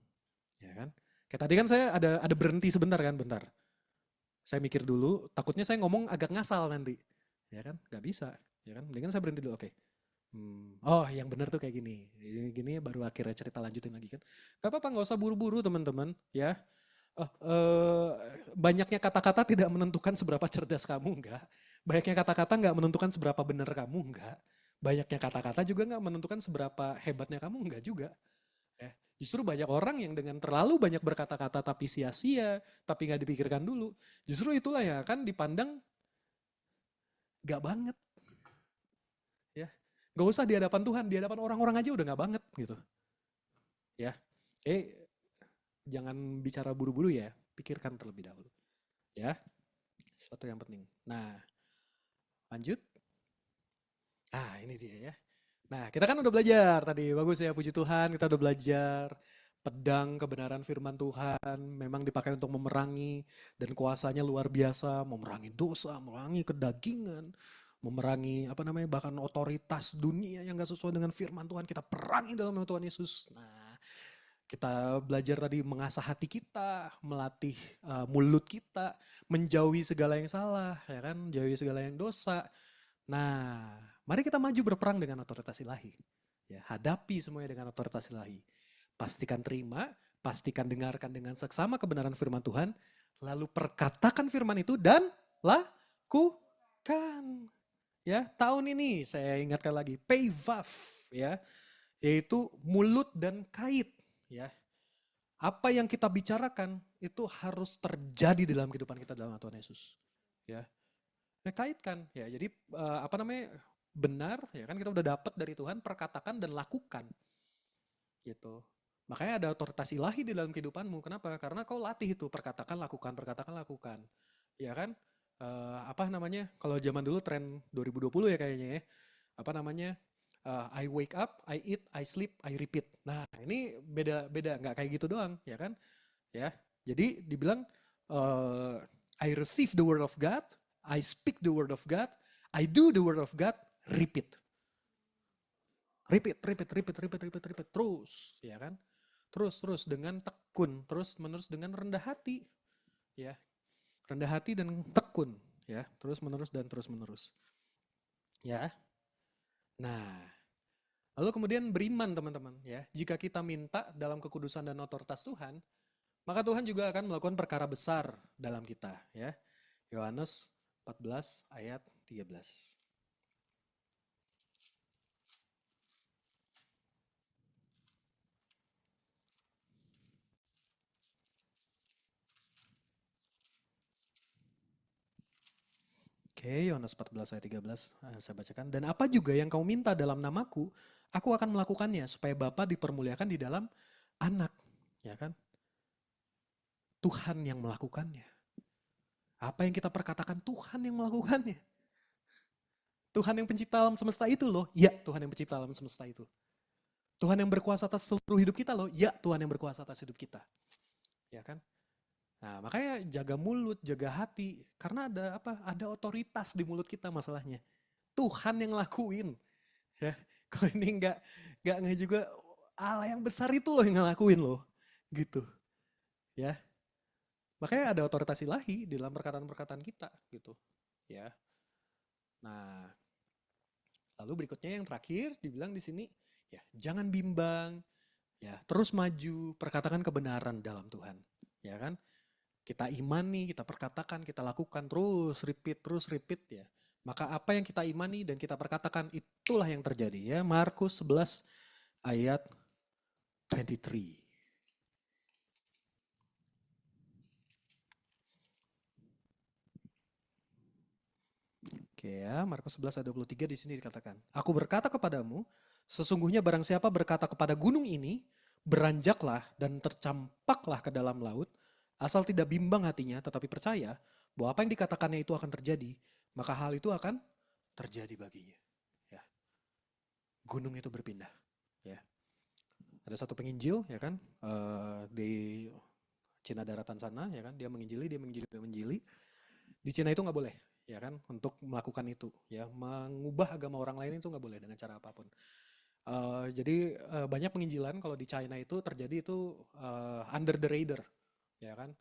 Ya kan? Kayak tadi kan saya ada berhenti sebentar kan, bentar. Saya mikir dulu, takutnya saya ngomong agak ngasal nanti. Ya kan? Nggak bisa. Ya kan? Mendingan saya berhenti dulu, oke. Oh, yang benar tuh kayak gini. Gini baru akhirnya cerita lanjutin lagi kan. Gak apa-apa, nggak usah buru-buru teman-teman, ya. Oh, banyaknya kata-kata tidak menentukan seberapa cerdas kamu, enggak. Banyaknya kata-kata nggak menentukan seberapa benar kamu, enggak. Banyaknya kata-kata juga nggak menentukan seberapa hebatnya kamu, enggak juga. Ya. Justru banyak orang yang dengan terlalu banyak berkata-kata tapi sia-sia, tapi nggak dipikirkan dulu. Justru itulah yang akan dipandang nggak banget. Ya. Gak usah di hadapan Tuhan, di hadapan orang-orang aja udah nggak banget gitu. Ya. Jangan bicara buru-buru ya, pikirkan terlebih dahulu. Ya, sesuatu yang penting. Nah, lanjut. Ini dia ya. Nah, kita kan udah belajar tadi, bagus ya, puji Tuhan, kita udah belajar pedang kebenaran firman Tuhan memang dipakai untuk memerangi dan kuasanya luar biasa, memerangi dosa, memerangi kedagingan, memerangi apa namanya bahkan otoritas dunia yang gak sesuai dengan firman Tuhan, kita perangi dalam nama Tuhan Yesus. Nah, kita belajar tadi mengasah hati kita, melatih mulut kita, menjauhi segala yang salah, ya kan, menjauhi segala yang dosa. Nah, mari kita maju berperang dengan otoritas ilahi. Ya, hadapi semuanya dengan otoritas ilahi. Pastikan terima, pastikan dengarkan dengan seksama kebenaran firman Tuhan, lalu perkatakan firman itu dan lakukan. Ya, tahun ini saya ingatkan lagi, PayVav ya, yaitu mulut dan kait ya. Apa yang kita bicarakan itu harus terjadi dalam kehidupan kita dalam Tuhan Yesus. Ya, kaitkan ya. Jadi apa namanya benar ya kan kita udah dapat dari Tuhan, perkatakan dan lakukan gitu. Makanya ada otoritas ilahi di dalam kehidupanmu. Kenapa? Karena kau latih itu perkatakan lakukan. Ya kan? Apa namanya? Kalau zaman dulu tren 2020 ya kayaknya ya. Apa namanya? I wake up, I eat, I sleep, I repeat. Nah, ini beda nggak kayak gitu doang, ya kan? Ya. Jadi dibilang I receive the word of God, I speak the word of God, I do the word of God, repeat. Repeat terus, ya kan? Terus dengan tekun, terus menerus dengan rendah hati, ya. Rendah hati dan tekun, ya. Terus menerus. Ya. Nah, lalu kemudian beriman teman-teman, ya. Jika kita minta dalam kekudusan dan otoritas Tuhan, maka Tuhan juga akan melakukan perkara besar dalam kita, ya. Yohanes 14 ayat 13. Oke, Yohanes 14 ayat 13 saya bacakan. Dan apa juga yang kau minta dalam namaku, aku akan melakukannya supaya Bapa dipermuliakan di dalam anak, ya kan? Tuhan yang melakukannya. Apa yang kita perkatakan Tuhan yang melakukannya. Tuhan yang pencipta alam semesta itu loh. Ya, Tuhan yang pencipta alam semesta itu. Tuhan yang berkuasa atas seluruh hidup kita loh. Ya, Tuhan yang berkuasa atas hidup kita. Ya kan? Nah, makanya jaga mulut, jaga hati. Karena ada apa? Ada otoritas di mulut kita masalahnya. Tuhan yang lakuin. Ya, kalau ini nggak juga Allah yang besar itu loh yang ngelakuin loh. Gitu. Ya. Makanya ada otoritas ilahi di dalam perkataan-perkataan kita gitu. Ya. Nah, lalu berikutnya yang terakhir dibilang di sini, ya jangan bimbang, ya terus maju, perkatakan kebenaran dalam Tuhan, ya kan? Kita imani, kita perkatakan, kita lakukan terus repeat ya. Maka apa yang kita imani dan kita perkatakan itulah yang terjadi ya. Markus 11 ayat 23. Oke ya, Markus 11 ayat 23 di sini dikatakan, aku berkata kepadamu, sesungguhnya barang siapa berkata kepada gunung ini, beranjaklah dan tercampaklah ke dalam laut, asal tidak bimbang hatinya tetapi percaya bahwa apa yang dikatakannya itu akan terjadi, maka hal itu akan terjadi baginya. Ya. Gunung itu berpindah. Ya. Ada satu penginjil ya kan di Cina daratan sana ya kan, dia menginjili. Di Cina itu nggak boleh ya kan untuk melakukan itu ya, mengubah agama orang lain itu nggak boleh dengan cara apapun. Jadi banyak penginjilan kalau di China itu terjadi itu under the radar ya kan.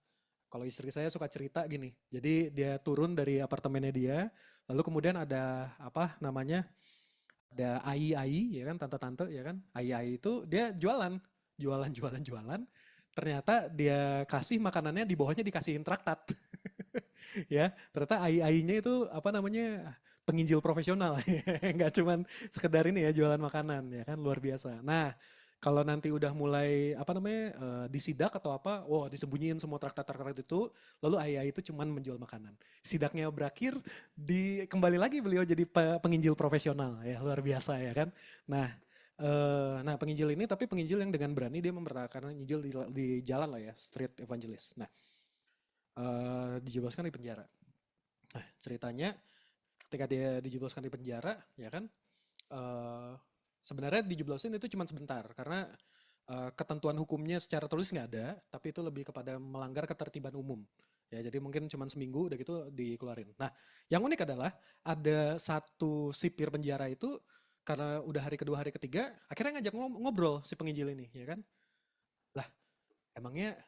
Kalau istri saya suka cerita gini, jadi dia turun dari apartemennya dia, lalu kemudian ada apa namanya Ada ai ya kan, tante-tante ya kan. Ai itu dia jualan. Ternyata dia kasih makanannya di bawahnya dikasihin traktat. Ya, ternyata ai-nya itu apa namanya? Penginjil profesional. Nggak cuman sekedar ini ya jualan makanan ya kan luar biasa. Nah, kalau nanti udah mulai apa namanya disidak atau apa, wah disembunyiin semua traktat-traktat itu, lalu ai itu cuman menjual makanan. Sidaknya berakhir, kembali lagi beliau jadi penginjil profesional ya luar biasa ya kan. Nah, nah penginjil ini tapi penginjil yang dengan berani dia memberitakan Injil di jalan lah ya, street evangelist. Nah, dijebloskan di penjara. Nah, ceritanya ketika dia dijebloskan di penjara, ya kan, eh sebenarnya dijeblosin itu cuma sebentar karena ketentuan hukumnya secara tulis nggak ada, tapi itu lebih kepada melanggar ketertiban umum. Ya, jadi mungkin cuma seminggu udah gitu dikeluarin. Nah, yang unik adalah ada satu sipir penjara itu karena udah hari kedua hari ketiga akhirnya ngajak ngobrol si penginjil ini, ya kan? Lah, emangnya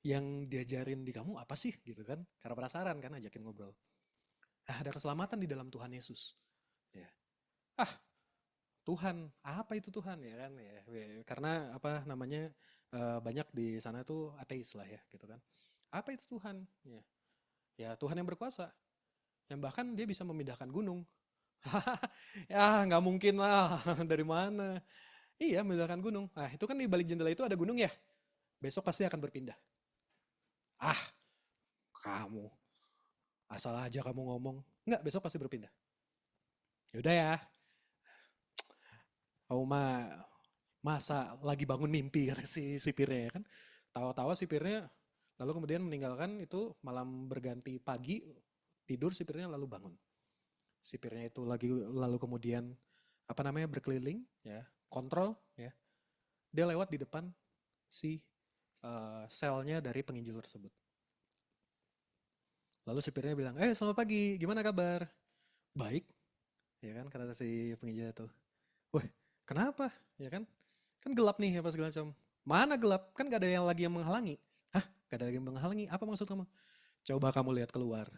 yang diajarin di kamu apa sih gitu kan? Karena penasaran kan ajakin ngobrol. Ah, ada keselamatan di dalam Tuhan Yesus. Ya. Ah, Tuhan, apa itu Tuhan ya kan? Ya, karena apa namanya banyak di sana tuh ateis lah ya gitu kan. Apa itu Tuhan? Ya, ya Tuhan yang berkuasa. Yang bahkan dia bisa memindahkan gunung. Ya nggak mungkin lah. Dari mana? Iya memindahkan gunung. Nah itu kan di balik jendela itu ada gunung ya. Besok pasti akan berpindah. Ah kamu asal aja kamu ngomong. Nggak besok pasti berpindah. Yaudah ya. Kamu masa lagi bangun mimpi kata si sipirnya ya kan. Tawa-tawa sipirnya lalu kemudian meninggalkan itu malam berganti pagi tidur sipirnya lalu bangun. Sipirnya itu lagi lalu kemudian apa namanya berkeliling ya, kontrol ya. Dia lewat di depan si selnya dari penginjil tersebut. Lalu sipirnya bilang, selamat pagi, gimana kabar? Baik, ya kan kata si penginjil itu. Wah, kenapa? Ya kan? Kan gelap nih apa segala macam. Mana gelap? Kan gak ada yang lagi yang menghalangi. Hah? Gak ada lagi yang menghalangi? Apa maksud kamu? Coba kamu lihat keluar.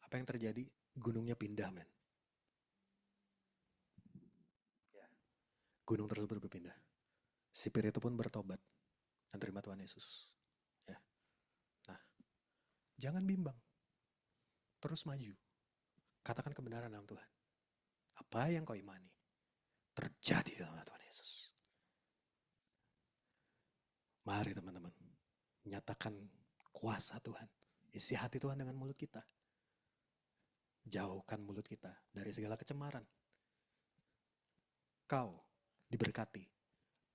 Apa yang terjadi? Gunungnya pindah, men. Gunung tersebut berpindah. Sipir itu pun bertobat dan terima Tuhan Yesus. Ya. Nah, jangan bimbang. Terus maju. Katakan kebenaran dalam Tuhan. Apa yang kau imani terjadi dalam Tuhan Yesus. Mari teman-teman, nyatakan kuasa Tuhan. Isi hati Tuhan dengan mulut kita. Jauhkan mulut kita dari segala kecemaran. Kau diberkati.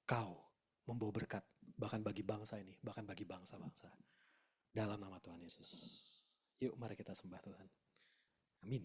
Kau membawa berkat. Bahkan bagi bangsa ini. Bahkan bagi bangsa-bangsa. Dalam nama Tuhan Yesus. Yuk mari kita sembah Tuhan. Amin.